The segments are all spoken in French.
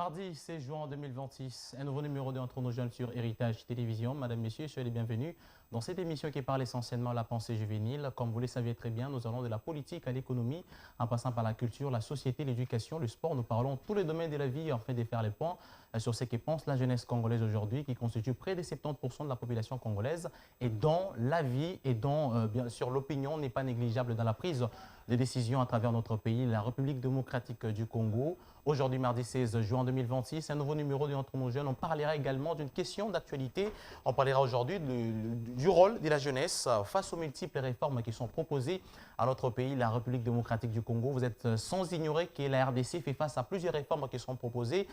Mardi 16 juin 2026, un nouveau numéro de Entre nos jeunes sur Héritage Télévision. Madame, Messieurs, soyez les bienvenus dans cette émission qui parle essentiellement de la pensée juvénile. Comme vous le savez très bien, nous allons de la politique à l'économie, en passant par la culture, la société, l'éducation, le sport. Nous parlons tous les domaines de la vie afin de faire les points sur ce que pense la jeunesse congolaise aujourd'hui, qui constitue près de 70% de la population congolaise et dont la vie et dont, bien sûr, l'opinion n'est pas négligeable dans la prise de décisions à travers notre pays, la République démocratique du Congo. Aujourd'hui, mardi 16 juin 2026, un nouveau numéro de Entre nos jeunes. On parlera également d'une question d'actualité. On parlera aujourd'hui du rôle de la jeunesse face aux multiples réformes qui sont proposées à notre pays, la République démocratique du Congo. Vous êtes sans ignorer que la RDC fait face à plusieurs réformes qui sont proposées,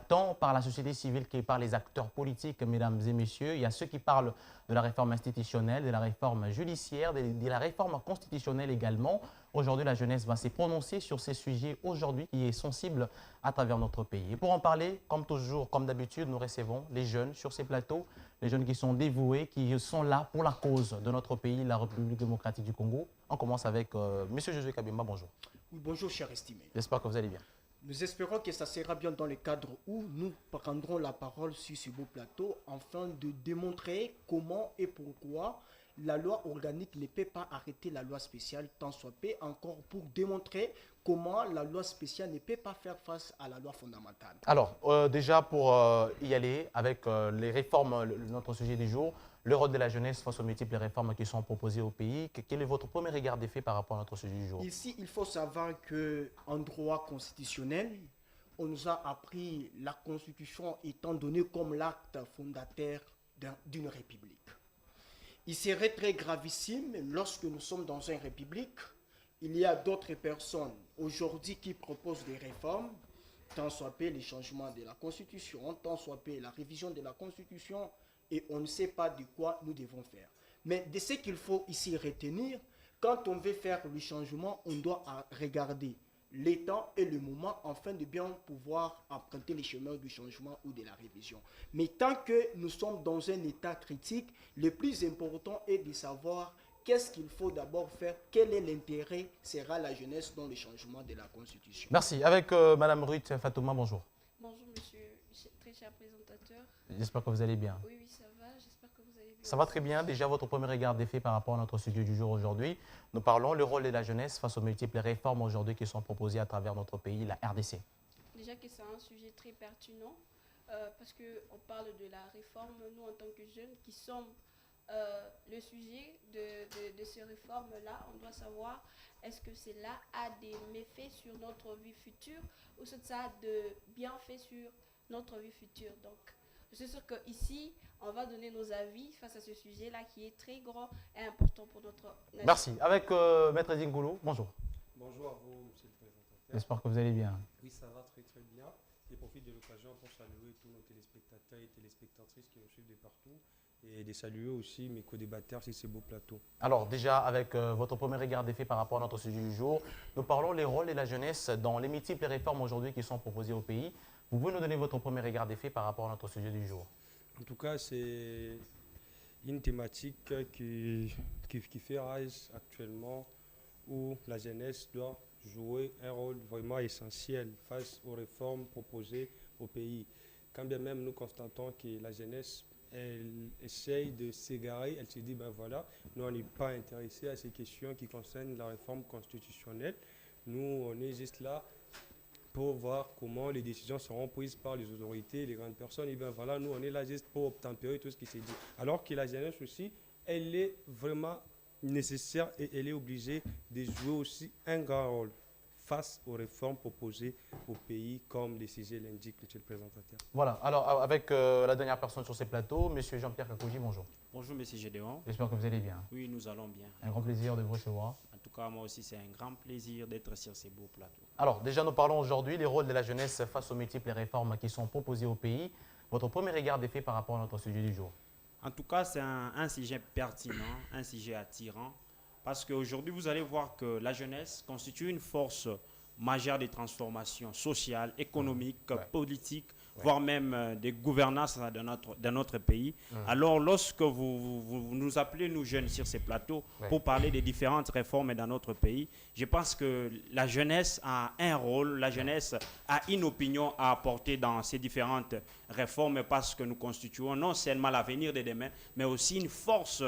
tant par la société civile que par les acteurs politiques, mesdames et messieurs. Il y a ceux qui parlent de la réforme institutionnelle, de la réforme judiciaire, de la réforme constitutionnelle également. Aujourd'hui, la jeunesse va se prononcer sur ces sujets aujourd'hui qui est sensible à travers notre pays. Et pour en parler, comme toujours, comme d'habitude, nous recevons les jeunes sur ces plateaux, les jeunes qui sont dévoués, qui sont là pour la cause de notre pays, la République démocratique du Congo. On commence avec M. Josué Kabimba, bonjour. Oui, bonjour, cher estimé. J'espère que vous allez bien. Nous espérons que ça sera bien dans le cadre où nous prendrons la parole sur ce beau plateau afin de démontrer comment et pourquoi la loi organique ne peut pas arrêter la loi spéciale, tant soit peu, encore pour démontrer comment la loi spéciale ne peut pas faire face à la loi fondamentale. Alors, déjà pour y aller avec les réformes, notre sujet du jour, le rôle de la jeunesse face aux multiples réformes qui sont proposées au pays, quel est votre premier regard d'effet par rapport à notre sujet du jour? Ici, il faut savoir qu'en droit constitutionnel, on nous a appris la Constitution étant donnée comme l'acte fondateur d'une république. Il serait très gravissime lorsque nous sommes dans une république, il y a d'autres personnes aujourd'hui qui proposent des réformes, tant soit peu les changements de la Constitution, tant soit peu la révision de la Constitution, et on ne sait pas de quoi nous devons faire. Mais de ce qu'il faut ici retenir, quand on veut faire le changement, on doit regarder l'état et le moment afin de bien pouvoir emprunter les chemins du changement ou de la révision. Mais tant que nous sommes dans un état critique, le plus important est de savoir qu'est-ce qu'il faut d'abord faire, quel est l'intérêt, sera la jeunesse dans le changement de la Constitution. Merci. Avec Mme Ruth Fatouma, bonjour. Bonjour monsieur, très cher présentateur. J'espère que vous allez bien. Oui, ça va, j'espère que vous allez bien. Ça va très bien. Déjà, votre premier regard d'effet par rapport à notre sujet du jour aujourd'hui. Nous parlons le rôle de la jeunesse face aux multiples réformes aujourd'hui qui sont proposées à travers notre pays, la RDC. Déjà que c'est un sujet très pertinent parce qu'on parle de la réforme, nous en tant que jeunes qui sommes le sujet de ces réformes-là, on doit savoir est-ce que cela a des méfaits sur notre vie future ou ça a de bienfaits sur notre vie future. Donc, je suis sûre qu'ici, on va donner nos avis face à ce sujet-là qui est très grand et important pour notre nation. Merci. Avec Maître Zingoulou, bonjour. Bonjour à vous, monsieur le présentateur. J'espère que vous allez bien. Oui, ça va très très bien. Je profite de l'occasion pour saluer tous nos téléspectateurs et téléspectatrices qui nous suivent de partout et de saluer aussi mes co-débatteurs sur ce beau plateau. Alors déjà, avec votre premier regard d'effet par rapport à notre sujet du jour, nous parlons les rôles de la jeunesse dans les multiples réformes aujourd'hui qui sont proposées au pays. Vous pouvez nous donner votre premier regard d'effet par rapport à notre sujet du jour? En tout cas, c'est une thématique qui fait rage actuellement où la jeunesse doit jouer un rôle vraiment essentiel face aux réformes proposées au pays. Quand bien même nous constatons que la jeunesse elle essaye de s'égarer, elle se dit, ben voilà, nous on n'est pas intéressés à ces questions qui concernent la réforme constitutionnelle. Nous, on est juste là pour voir comment les décisions seront prises par les autorités, les grandes personnes. Et bien voilà, nous on est là juste pour obtempérer tout ce qui s'est dit. Alors que la jeunesse aussi, elle est vraiment nécessaire et elle est obligée de jouer aussi un grand rôle face aux réformes proposées au pays, comme les sujets l'indiquent, monsieur le présentateur. Voilà, alors avec la dernière personne sur ces plateaux, M. Jean-Pierre Kakouji, bonjour. Bonjour M. Gédéon. J'espère que vous allez bien. Oui, nous allons bien. Un grand plaisir de vous recevoir. En tout cas, moi aussi, c'est un grand plaisir d'être sur ces beaux plateaux. Alors, déjà, nous parlons aujourd'hui des rôles de la jeunesse face aux multiples réformes qui sont proposées au pays. Votre premier regard d'effet par rapport à notre sujet du jour? En tout cas, c'est un sujet pertinent, un sujet attirant, parce qu'aujourd'hui, vous allez voir que la jeunesse constitue une force majeure de transformation sociale, économique, politique voire même des gouvernances dans notre pays. Alors, lorsque vous nous appelez, nous jeunes, sur ces plateaux pour parler des différentes réformes dans notre pays, je pense que la jeunesse a un rôle, la jeunesse a une opinion à apporter dans ces différentes réformes parce que nous constituons non seulement l'avenir de demain, mais aussi une force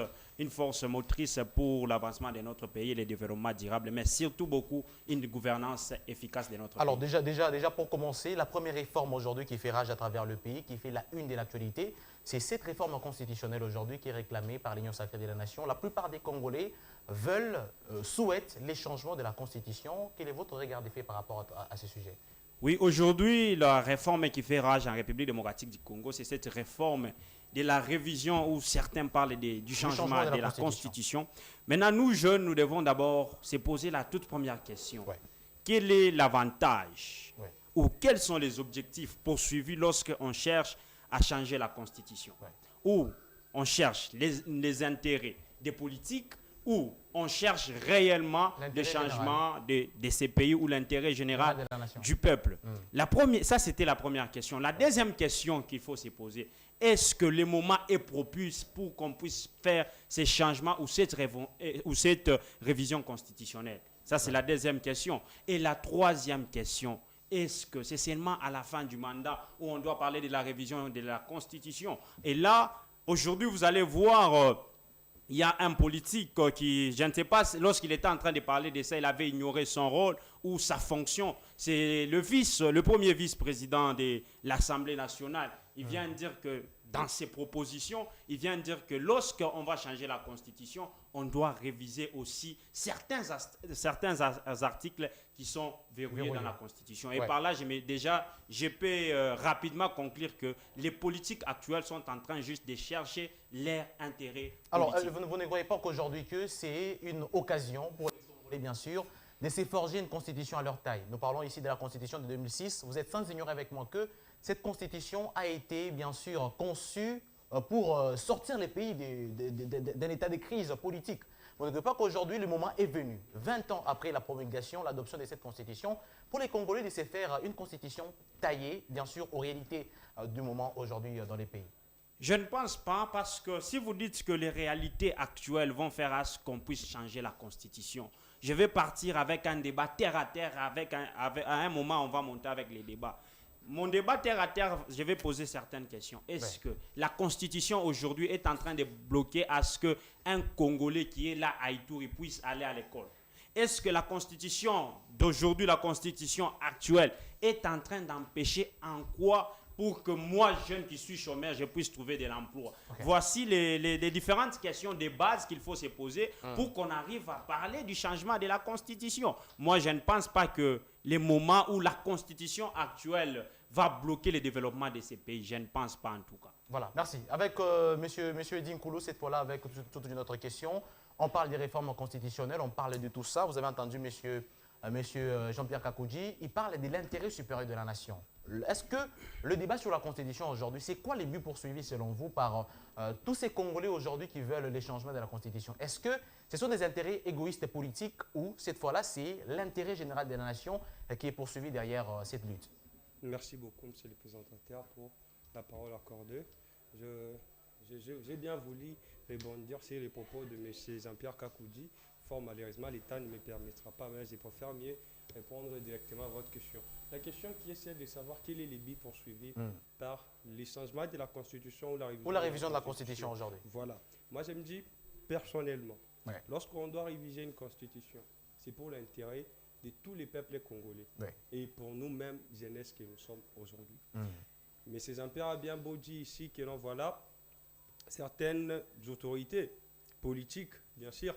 motrice pour l'avancement de notre pays et le développement durable, mais surtout beaucoup une gouvernance efficace de notre Alors pays. déjà pour commencer, la première réforme aujourd'hui qui fait rage à travers le pays, qui fait la une de l'actualité, c'est cette réforme constitutionnelle aujourd'hui qui est réclamée par l'Union sacrée de la nation. La plupart des Congolais souhaitent les changements de la Constitution. Quel est votre regard des faits par rapport à ce sujet? Oui, aujourd'hui, la réforme qui fait rage en République démocratique du Congo, c'est cette réforme de la révision où certains parlent du changement de la Constitution. Maintenant, nous, jeunes, nous devons d'abord se poser la toute première question. Quel est l'avantage ou quels sont les objectifs poursuivis lorsqu'on cherche à changer la Constitution? Ou on cherche les intérêts des politiques ou on cherche réellement le changement de ces pays ou l'intérêt général du peuple. Ça, c'était la première question. La deuxième question qu'il faut se poser, est-ce que le moment est propice pour qu'on puisse faire ces changements ou cette révision constitutionnelle? Ça, c'est la deuxième question. Et la troisième question, est-ce que c'est seulement à la fin du mandat où on doit parler de la révision de la Constitution? Et là, aujourd'hui, vous allez voir... il y a un politique qui, je ne sais pas, lorsqu'il était en train de parler de ça, il avait ignoré son rôle ou sa fonction. C'est le premier vice-président de l'Assemblée nationale. Il vient dire que dans ses propositions, il vient dire que lorsqu'on va changer la Constitution, on doit réviser aussi certains articles qui sont verrouillés dans la Constitution. Et par là, je peux rapidement conclure que les politiques actuelles sont en train juste de chercher leur intérêt politique. Alors, vous ne croyez pas qu'aujourd'hui que c'est une occasion pour les Congolais, bien sûr, de se forger une constitution à leur taille? Nous parlons ici de la constitution de 2006. Vous êtes sans ignorer avec moi que cette constitution a été, bien sûr, conçue pour sortir les pays d'un état de crise politique. Vous ne croyez pas qu'aujourd'hui, le moment est venu, 20 ans après la promulgation, l'adoption de cette constitution, pour les Congolais de se faire une constitution taillée, bien sûr, aux réalités du moment aujourd'hui dans les pays? Je ne pense pas, parce que si vous dites que les réalités actuelles vont faire à ce qu'on puisse changer la Constitution, je vais partir avec un débat terre à terre, à un moment on va monter avec les débats. Mon débat terre à terre, je vais poser certaines questions. Est-ce que la Constitution aujourd'hui est en train de bloquer à ce qu'un Congolais qui est là à Ituri puisse aller à l'école? Est-ce que la Constitution d'aujourd'hui, la Constitution actuelle, est en train d'empêcher en quoi pour que moi, jeune qui suis chômeur, je puisse trouver de l'emploi? Voici les différentes questions de base qu'il faut se poser pour qu'on arrive à parler du changement de la Constitution. Moi, je ne pense pas que les moments où la Constitution actuelle va bloquer le développement de ces pays, je ne pense pas en tout cas. Voilà, merci. Avec monsieur Dinkoulou, cette fois-là, avec toute une autre question. On parle des réformes constitutionnelles, on parle de tout ça. Vous avez entendu monsieur Jean-Pierre Kakoudji, il parle de l'intérêt supérieur de la nation. Est-ce que le débat sur la Constitution aujourd'hui, c'est quoi les buts poursuivis selon vous par tous ces Congolais aujourd'hui qui veulent les changements de la Constitution? Est-ce que ce sont des intérêts égoïstes et politiques ou cette fois-là, c'est l'intérêt général de la nation qui est poursuivi derrière cette lutte? Merci beaucoup, monsieur le présentateur, pour la parole accordée. J'ai bien voulu rebondir sur les propos de M. Jean-Pierre Kakoudji. Fort malheureusement, l'État ne me permettra pas, mais je préfère mieux répondre directement à votre question. La question qui est celle de savoir quel est le but poursuivi par les changements de la Constitution ou la révision de la Constitution aujourd'hui. Voilà. Moi, je me dis personnellement, lorsqu'on doit réviser une Constitution, c'est pour l'intérêt de tous les peuples congolais et pour nous-mêmes, jeunesse que nous sommes aujourd'hui. Mais ces Jean-Pierre a bien beau dire ici que non, voilà, certaines autorités politiques, bien sûr,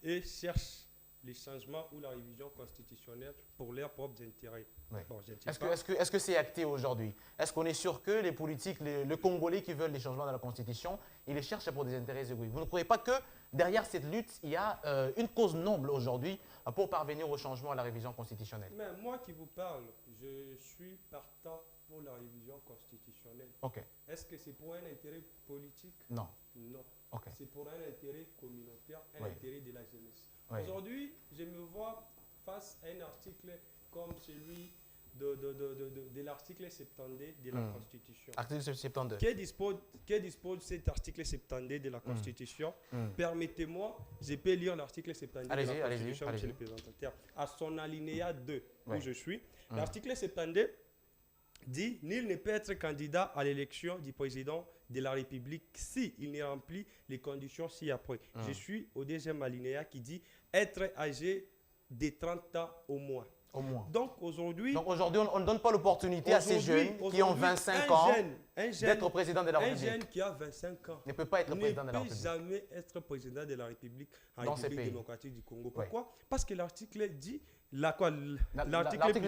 et cherchent les changements ou la révision constitutionnelle pour leurs propres intérêts. Bon, est-ce que c'est acté aujourd'hui? Est-ce qu'on est sûr que les politiques, les Congolais qui veulent les changements de la Constitution, ils les cherchent pour des intérêts égoïstes? Vous ne croyez pas que derrière cette lutte, il y a une cause noble aujourd'hui pour parvenir au changement à la révision constitutionnelle? Mais moi qui vous parle, je suis partant pour la révision constitutionnelle. Est-ce que c'est pour un intérêt politique? Non. Non. C'est pour un intérêt communautaire, un intérêt de la jeunesse. Aujourd'hui, je me vois face à un article comme celui de l'article 72 de la Constitution. Article 72. Qui dispose cet article 72 de la Constitution. Permettez-moi, je peux lire l'article 72 de la Constitution, monsieur le présentateur. À son alinéa 2, où je suis, l'article 72 dit « Nul ne peut être candidat à l'élection du président de la République s'il ne remplit les conditions ci-après. » Je suis au deuxième alinéa qui dit « Être âgé de 30 ans au moins. » Donc aujourd'hui, on ne donne pas l'opportunité à ces jeunes qui ont 25 ans d'être président de la République. Un jeune qui a 25 ans ne peut pas être président de la République. Ne peut jamais être président de la République en République démocratique du Congo. Pourquoi? Parce que l'article dit, l'article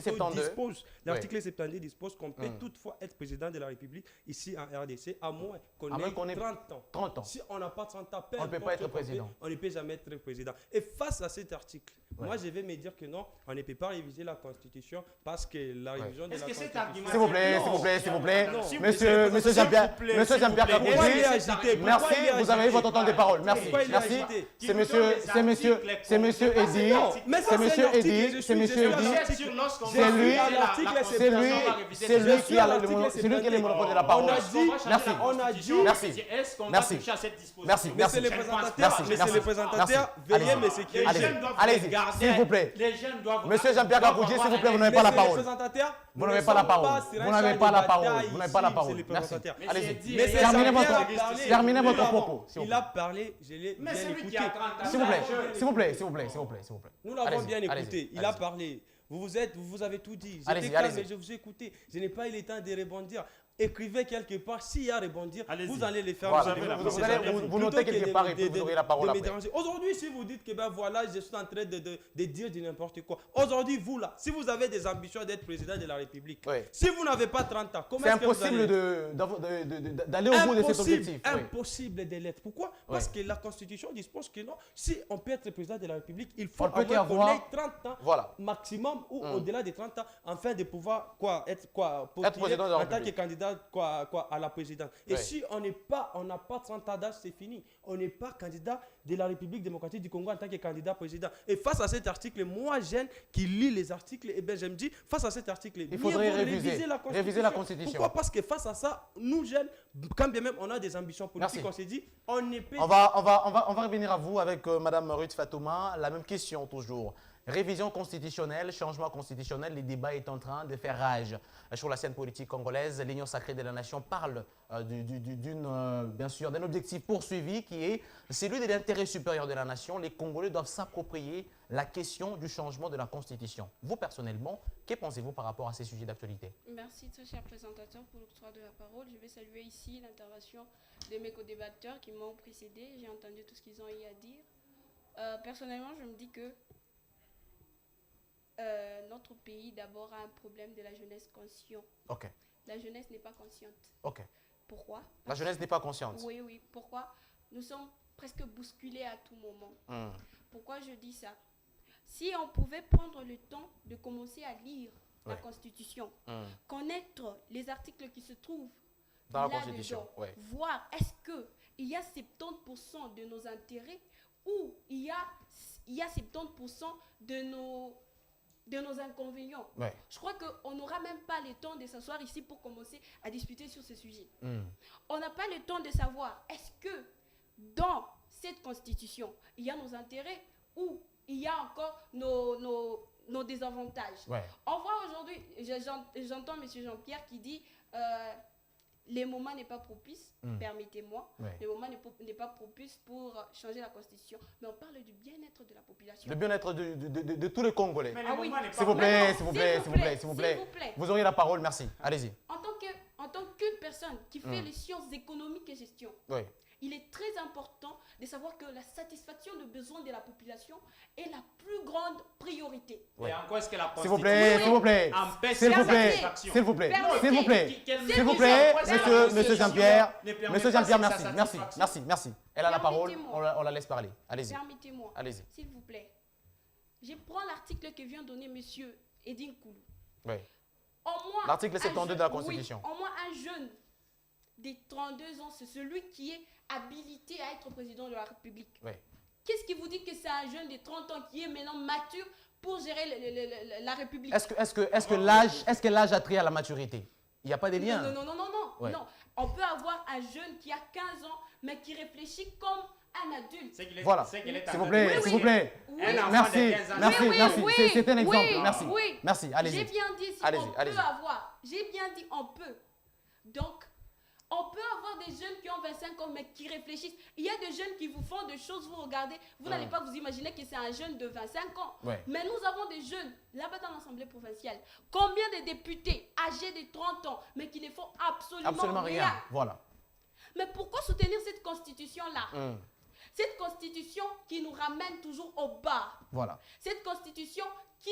72 dispose qu'on peut toutefois être président de la République ici en RDC à moins qu'on ait 30 ans. Si on n'a pas 30 ans, on ne peut pas être président. On ne peut jamais être président. Et face à cet article, moi je vais me dire que non, on ne peut pas réviser la Constitution parce que la révision de la Constitution... S'il vous plaît, Monsieur Jean-Pierre Kapouji, merci, vous avez eu votre temps de parole. Merci. C'est Monsieur Eddy. C'est lui qui a le monopole de la parole. Merci. Monsieur le présentateur, veuillez me sécuriser. Allez-y, s'il vous plaît. Monsieur Jean-Pierre Kapouji, s'il vous plaît, vous n'avez pas la parole. Vous n'avez pas la parole. Vous n'avez pas la parole. Merci. Allez-y. Terminez votre propos. Il a parlé, je l'ai bien écouté. S'il vous plaît. Nous l'avons bien écouté. Il a parlé. Vous avez tout dit. J'étais calme, mais je vous ai écouté. Je n'ai pas eu le temps de rebondir. Écrivez quelque part. S'il y a à rebondir, vous allez le faire. Vous notez quelque part et puis vous aurez la parole après. Aujourd'hui, si vous dites que voilà, je suis en train de dire du n'importe quoi. Aujourd'hui, vous là, si vous avez des ambitions d'être président de la République, si vous n'avez pas 30 ans, comment est-ce que vous allez... C'est impossible d'aller au bout de cet objectif. Impossible de l'être. Pourquoi? Parce que la Constitution dispose que non, si on peut être président de la République, il faut avoir 30 ans maximum ou au-delà de 30 ans afin de pouvoir être président en tant que candidat à la présidence. Et si on n'a pas 30 ans d'âge, c'est fini. On n'est pas candidat de la République démocratique du Congo en tant que candidat président. Et face à cet article, moi, jeune qui lit les articles, et je me dis, face à cet article, il faudrait réviser la Constitution. Pourquoi? Parce que face à ça, nous, jeunes, quand bien même on a des ambitions politiques, on s'est dit, on n'est pas... On va revenir à vous avec Mme Ruth Fatouma. La même question toujours. Révision constitutionnelle, changement constitutionnel, les débats est en train de faire rage sur la scène politique congolaise. L'Union sacrée de la nation parle bien sûr d'un objectif poursuivi qui est celui de l'intérêt supérieur de la nation. Les Congolais doivent s'approprier la question du changement de la Constitution. Vous, personnellement, que pensez-vous par rapport à ces sujets d'actualité? Merci, très cher présentateur, pour l'octroi de la parole. Je vais saluer ici l'intervention de mes co-débatteurs qui m'ont précédé. J'ai entendu tout ce qu'ils ont eu à dire. Personnellement, je me dis que notre pays d'abord a un problème de la jeunesse consciente. La jeunesse n'est pas consciente. Pourquoi? La jeunesse n'est pas consciente. Oui. Pourquoi? Nous sommes presque bousculés à tout moment. Pourquoi je dis ça? Si on pouvait prendre le temps de commencer à lire la Constitution, connaître les articles qui se trouvent dans la Constitution, voir est-ce qu'il y a 70% de nos intérêts ou il y a 70% de nos inconvénients. Je crois qu'on n'aura même pas le temps de s'asseoir ici pour commencer à discuter sur ce sujet. On n'a pas le temps de savoir est-ce que dans cette Constitution, il y a nos intérêts ou il y a encore nos désavantages. On voit aujourd'hui, j'entends M. Jean-Pierre qui dit le moment n'est pas propice, permettez-moi, le moment n'est pas propice pour changer la Constitution, mais on parle du bien-être de la population. Le bien-être de tous les Congolais. S'il vous plaît. Vous auriez la parole, merci. Allez-y. En tant qu'une personne qui fait les sciences économiques et gestion, il est très important de savoir que la satisfaction des besoins de la population est la plus grande priorité. Et en quoi est-ce que la S'il vous plaît, Monsieur Jean-Pierre, merci. Elle a la parole, on la laisse parler. Allez-y. Permettez-moi, s'il vous plaît. Je prends l'article que vient donner Monsieur Eddy Nkoulou. L'article 72 de la Constitution. Au moins un jeune de 32 ans, c'est celui qui est habilité à être président de la République. Qu'est-ce qui vous dit que c'est un jeune de 30 ans qui est maintenant mature pour gérer la République. Est-ce que l'âge a trait à la maturité? Il n'y a pas de lien. Non. Ouais. Non. On peut avoir un jeune qui a 15 ans, mais qui réfléchit comme un adulte. Voilà. S'il vous plaît, s'il vous plaît. Oui. Merci. C'est un exemple. Merci. Oui. Merci. Allez-y. J'ai bien dit si Allez-y, on allez-y. peut avoir. J'ai bien dit on peut. Donc, on peut avoir des jeunes qui ont 25 ans mais qui réfléchissent. Il y a des jeunes qui vous font des choses, vous regardez, vous n'allez pas vous imaginer que c'est un jeune de 25 ans. Ouais. Mais nous avons des jeunes là-bas dans l'Assemblée provinciale. Combien de députés âgés de 30 ans mais qui ne font absolument rien. Voilà. Mais pourquoi soutenir cette constitution-là? Cette constitution qui nous ramène toujours au bas. Voilà. Cette constitution qui,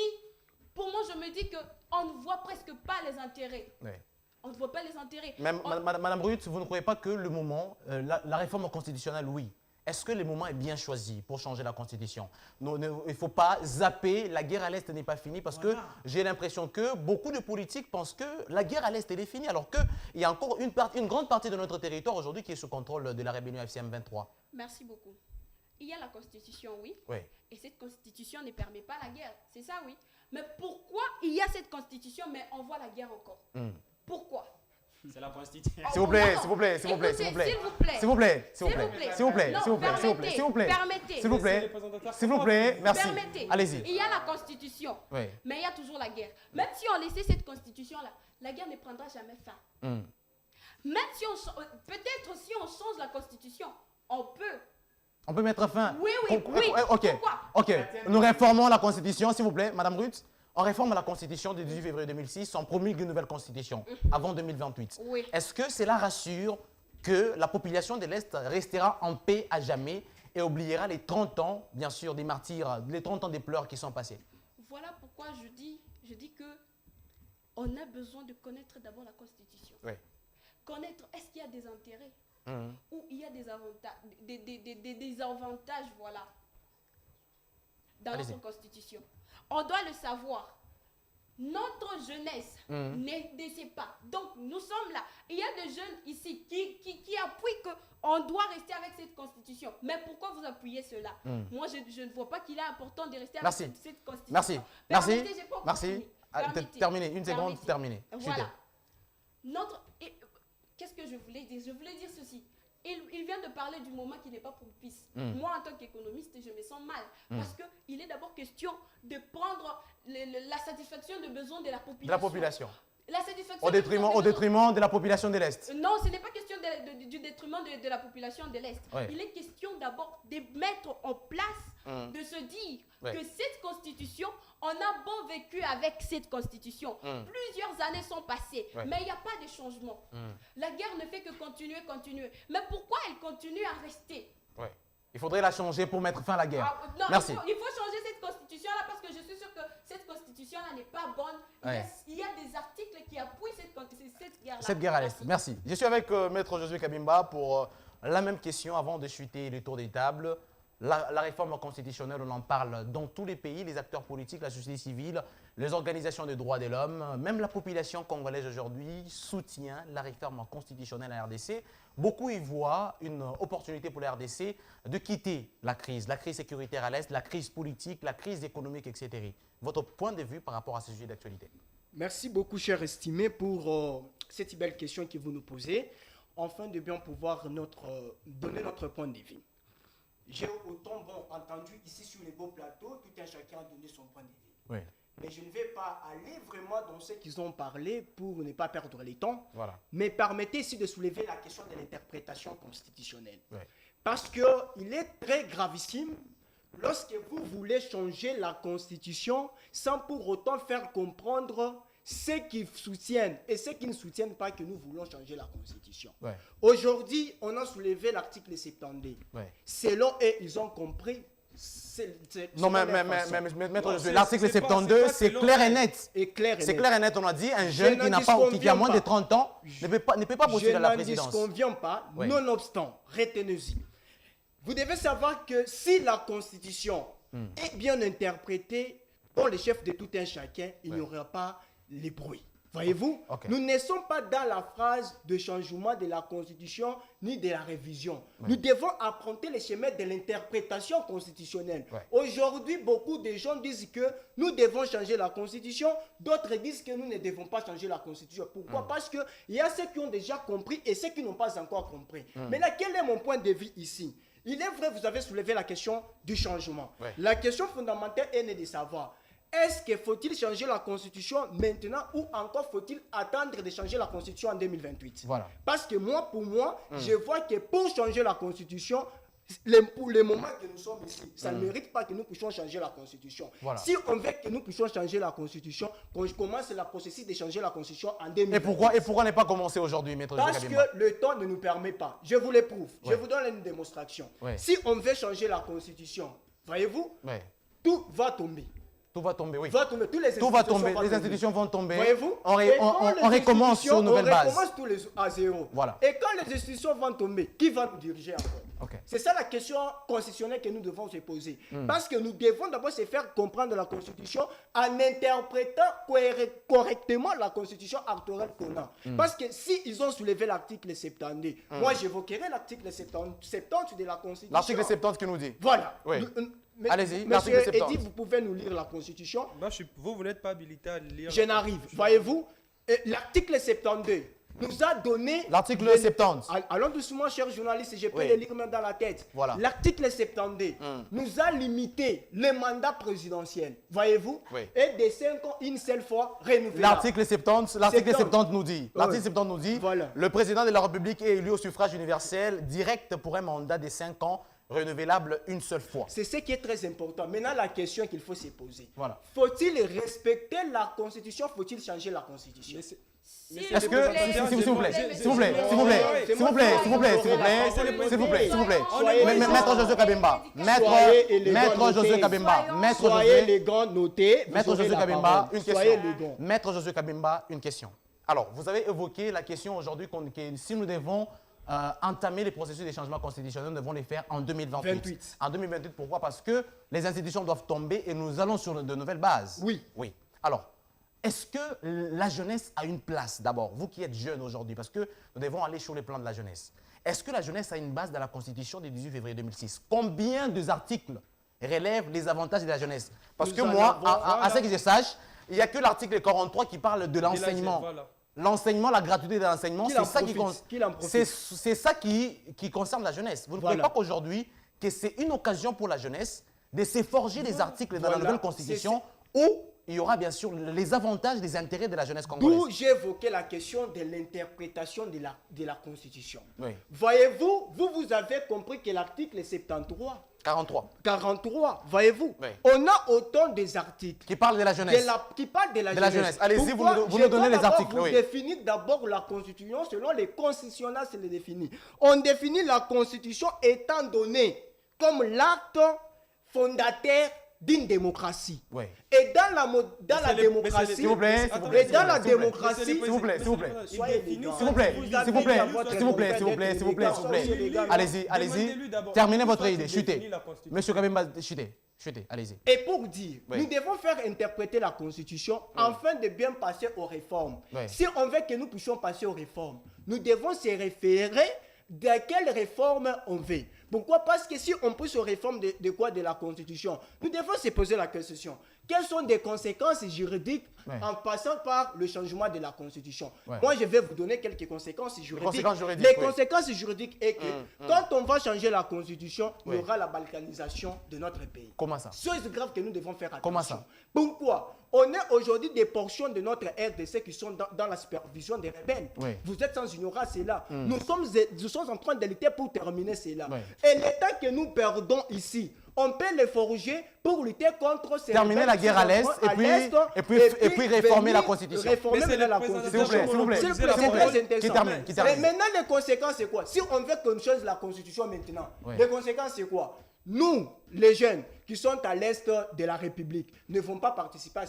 pour moi, je me dis qu'on ne voit presque pas les intérêts. Ouais. On ne voit pas les intérêts. Même, Madame Ruth, vous ne croyez pas que le moment, la réforme constitutionnelle, oui. Est-ce que le moment est bien choisi pour changer la Constitution? Il ne faut pas zapper, la guerre à l'Est n'est pas finie parce que j'ai l'impression que beaucoup de politiques pensent que la guerre à l'Est est finie alors qu'il y a encore une grande partie de notre territoire aujourd'hui qui est sous contrôle de la rébellion FCM 23. Merci beaucoup. Il y a la Constitution, oui. Oui. Et cette Constitution ne permet pas la guerre. C'est ça, oui. Mais pourquoi il y a cette Constitution mais on voit la guerre encore? Pourquoi? C'est la Constitution. S'il vous plaît, s'il vous plaît, s'il vous plaît, s'il vous plaît. S'il vous plaît, s'il vous plaît. S'il vous plaît, s'il vous plaît, s'il vous plaît, s'il vous plaît. Permettez. S'il vous plaît, s'il vous plaît, merci. Permettez. Allez-y. Il y a la Constitution, Oui. mais il y a toujours la guerre. Même si on laissait cette Constitution-là, la guerre ne prendra jamais fin. Même si peut-être si on change la Constitution, on peut. On peut mettre fin. Oui. Ok. Pourquoi? Ok. Nous réformons la Constitution, s'il vous plaît, Madame Ruth. On réforme la Constitution du 18 février 2006, on promulgue une nouvelle Constitution avant 2028. Oui. Est-ce que cela rassure que la population de l'Est restera en paix à jamais et oubliera les 30 ans, bien sûr, des martyrs, les 30 ans des pleurs qui sont passés? Voilà pourquoi je dis que on a besoin de connaître d'abord la Constitution. Oui. Connaître, est-ce qu'il y a des intérêts ou il y a des avantages, des avantages, voilà, dans notre Constitution. On doit le savoir. Notre jeunesse ne sait pas. Donc, nous sommes là. Il y a des jeunes ici qui appuient qu'on doit rester avec cette Constitution. Mais pourquoi vous appuyez cela? Moi, je ne vois pas qu'il est important de rester avec cette Constitution. Merci. Terminez. Une seconde, terminez. Voilà. Qu'est-ce que je voulais dire? Je voulais dire ceci. Il vient de parler du moment qui n'est pas propice. Moi, en tant qu'économiste, je me sens mal. Parce qu'il est d'abord question de prendre la satisfaction des besoins de la population. De la population. La satisfaction au détriment de la population de l'Est. Non, ce n'est pas question du détriment de la population de l'Est. Oui. Il est question d'abord de mettre en place, de se dire que cette constitution, on a bon vécu avec cette constitution. Plusieurs années sont passées, mais il n'y a pas de changement. La guerre ne fait que continuer. Mais pourquoi elle continue à rester? Il faudrait la changer pour mettre fin à la guerre. Non, merci. Il faut changer cette constitution-là parce que je suis sûre que cette constitution-là n'est pas bonne. Il y a des articles qui appuient cette guerre-là. Cette guerre à l'Est. Merci. Je suis avec Maître Josué Kabimba pour la même question avant de chuter le tour des tables. La réforme constitutionnelle, on en parle dans tous les pays, les acteurs politiques, la société civile, les organisations des droits de l'homme, même la population congolaise aujourd'hui soutient la réforme constitutionnelle à RDC. Beaucoup y voient une opportunité pour la RDC de quitter la crise sécuritaire à l'Est, la crise politique, la crise économique, etc. Votre point de vue par rapport à ce sujet d'actualité? Merci beaucoup, cher estimé, pour cette belle question que vous nous posez, afin de bien pouvoir donner notre point de vue. J'ai autant entendu ici sur les beaux plateaux, tout un chacun a donné son point de vue. Oui. Mais je ne vais pas aller vraiment dans ce qu'ils ont parlé pour ne pas perdre le temps. Voilà. Mais permettez ici de soulever la question de l'interprétation constitutionnelle. Oui. Parce qu'il est très gravissime lorsque vous voulez changer la Constitution sans pour autant faire comprendre ceux qui soutiennent et ceux qui ne soutiennent pas que nous voulons changer la Constitution. Ouais. Aujourd'hui, on a soulevé l'article 72. Ouais. Selon eux, ils ont compris. Non, mais l'article 72, c'est clair et net. C'est clair et net, on a dit, un jeune qui a moins de 30 ans ne peut pas postuler à la présidence. Je n'en disconviens pas, nonobstant, retenez-y. Vous devez savoir que si la Constitution est bien interprétée par les chefs de tout un chacun, il n'y aura pas les bruits. Voyez-vous, Ok. nous ne sommes pas dans la phase de changement de la Constitution ni de la révision. Nous devons emprunter les chemins de l'interprétation constitutionnelle. Ouais. Aujourd'hui, beaucoup de gens disent que nous devons changer la Constitution, d'autres disent que nous ne devons pas changer la Constitution. Pourquoi? Parce qu'il y a ceux qui ont déjà compris et ceux qui n'ont pas encore compris. Maintenant, quel est mon point de vue ici? Il est vrai, vous avez soulevé la question du changement. Ouais. La question fondamentale est de savoir, est-ce qu'il faut-il changer la Constitution maintenant ou encore faut-il attendre de changer la Constitution en 2028? Voilà. Parce que moi, pour moi, je vois que pour changer la Constitution, pour le moment que nous sommes ici, ça ne mérite pas que nous puissions changer la Constitution. Voilà. Si on veut que nous puissions changer la Constitution, qu'on commence le processus de changer la Constitution en 2028. Et pourquoi ne pas commencer aujourd'hui, Maître José Parce Kabimba? que le temps ne nous permet pas. Je vous le prouve. Ouais. Je vous donne une démonstration. Ouais. Si on veut changer la Constitution, voyez-vous, Ouais. tout va tomber. Tout va tomber, oui. Va tomber. Tous les Tout va institutions tomber, vont les institutions vont tomber. Voyez-vous? On Et quand les recommence institutions, sur nouvelle base. On recommence tous les à zéro. Voilà. Et quand les institutions vont tomber, qui va nous diriger encore? Ok. C'est ça la question constitutionnelle que nous devons se poser. Parce que nous devons d'abord se faire comprendre la Constitution en interprétant correctement la Constitution actuelle qu'on a. Parce que si ils ont soulevé l'article 70, moi j'évoquerai l'article 70 de la Constitution. L'article 70 qui nous dit. Voilà. Oui. Mais- Allez-y, Monsieur l'article 70. Eddy, vous pouvez nous lire la Constitution. Bah, vous n'êtes pas habilité à lire. Je n'arrive. Voyez-vous, l'article 72 nous a donné... L'article 70. Allons doucement, chers journalistes, je peux Oui. le lire même dans la tête. Voilà. L'article 72 nous a limité le mandat présidentiel. Voyez-vous, Oui. et de 5 ans, une seule fois, renouvelable. L'article 70 nous dit. L'article Ouais. 70 nous dit. Voilà. Le président de la République est élu au suffrage universel direct pour un mandat de 5 ans, renouvelable une seule fois. C'est ce qui est très important. Maintenant, la question qu'il faut se poser. Voilà. Faut-il respecter la Constitution? Faut-il changer la Constitution? Est-ce que, s'il vous plaît, s'il vous plaît, s'il vous plaît, s'il vous plaît, s'il vous plaît, s'il vous plaît, s'il vous plaît, s'il vous plaît, Soyez Maître José Kabimba, Maître José Kabimba, Maître Soyez José, les gants notés. vous Maître aurez José la Kabimba, parole. une Soyez question. les gants. Maître José Kabimba, une question. Alors, vous avez évoqué la question aujourd'hui que si nous devons entamer les processus de changement constitutionnel, nous devons les faire en 2028. 28. En 2028, pourquoi? Parce que les institutions doivent tomber et nous allons sur de nouvelles bases. Oui. Oui. Alors, est-ce que la jeunesse a une place d'abord? Vous qui êtes jeune aujourd'hui, parce que nous devons aller sur le plan de la jeunesse. Est-ce que la jeunesse a une base dans la Constitution du 18 février 2006? Combien d'articles relèvent les avantages de la jeunesse? Parce que Nous moi, en avons, à ce que je sache, il n'y a que l'article 43 qui parle de l'enseignement. Voilà. L'enseignement, la gratuité de l'enseignement, Qu'il en c'est ça, profite, qu'il en profite. c'est ça qui concerne la jeunesse. Vous ne Voilà. trouvez pas qu'aujourd'hui, que c'est une occasion pour la jeunesse de se forger des articles dans la Voilà. nouvelle constitution où il y aura bien sûr les avantages, les intérêts de la jeunesse D'où congolaise? j'ai évoqué la question de l'interprétation de la Constitution. Oui. Voyez-vous, vous avez compris que l'article 73, 43. 43, voyez-vous, Oui. on a autant des articles Qui parle de la jeunesse. qui parlent de la De la jeunesse. jeunesse. Allez-y, Pourquoi? vous Je nous donnez dois les d'abord articles, Vous oui. définissez d'abord la Constitution selon les constitutionnels, c'est les définit. On définit la Constitution étant donné comme l'acte fondateur d'une démocratie. Oui. Et dans la démocratie, S'il vous plaît, s'il vous et plaît, dans la s'il vous plaît. démocratie, S'il vous plaît, s'il vous plaît. soyez les gars. S'il vous plaît, Vous s'il avez vous plaît, à votre s'il vous plaît, s'il vous plaît, s'il vous plaît, s'il vous plaît, s'il vous plaît. Allez-y, allez-y. Demandez-lui d'abord. Terminez votre Une fois idée. qu'il définit Chutez. la Constitution. Monsieur Kabimba, chutez. Chutez, allez-y. Et pour dire, Oui. nous devons faire interpréter la Constitution afin de bien passer aux réformes. Oui. Si on veut que nous puissions passer aux réformes, nous devons se référer de quelles réformes on veut. Pourquoi? Parce que si on pousse aux réformes de quoi? De la Constitution, nous devons se poser la question. Quelles sont les conséquences juridiques en passant par le changement de la Constitution? Ouais. Moi, je vais vous donner quelques conséquences juridiques. conséquences juridiques, Les oui. conséquences juridiques est que quand on va changer la Constitution, il y Oui. aura la balkanisation de notre pays. Comment ça? Chose grave que nous devons faire attention. Comment ça? Pourquoi? On est aujourd'hui des portions de notre RDC qui sont dans la supervision des rebelles. Oui. Vous êtes sans ignorer cela. Nous sommes en train de lutter pour terminer cela. Oui. Et l'état que nous perdons ici, on peut les forger pour lutter contre ces Terminer rebelles la qui guerre sont à l'Est en et puis réformer la Constitution. Réformer Mais c'est maintenant la le président Constitution. S'il vous plaît, s'il vous plaît, S'il vous s'il plaît, vous c'est plaît. très intéressant. Qui termine, qui Mais termine. maintenant, les conséquences, c'est quoi? Si on veut qu'on change la Constitution maintenant, Oui. les conséquences, c'est quoi? Nous, les jeunes qui sont à l'est de la République, ne vont pas participer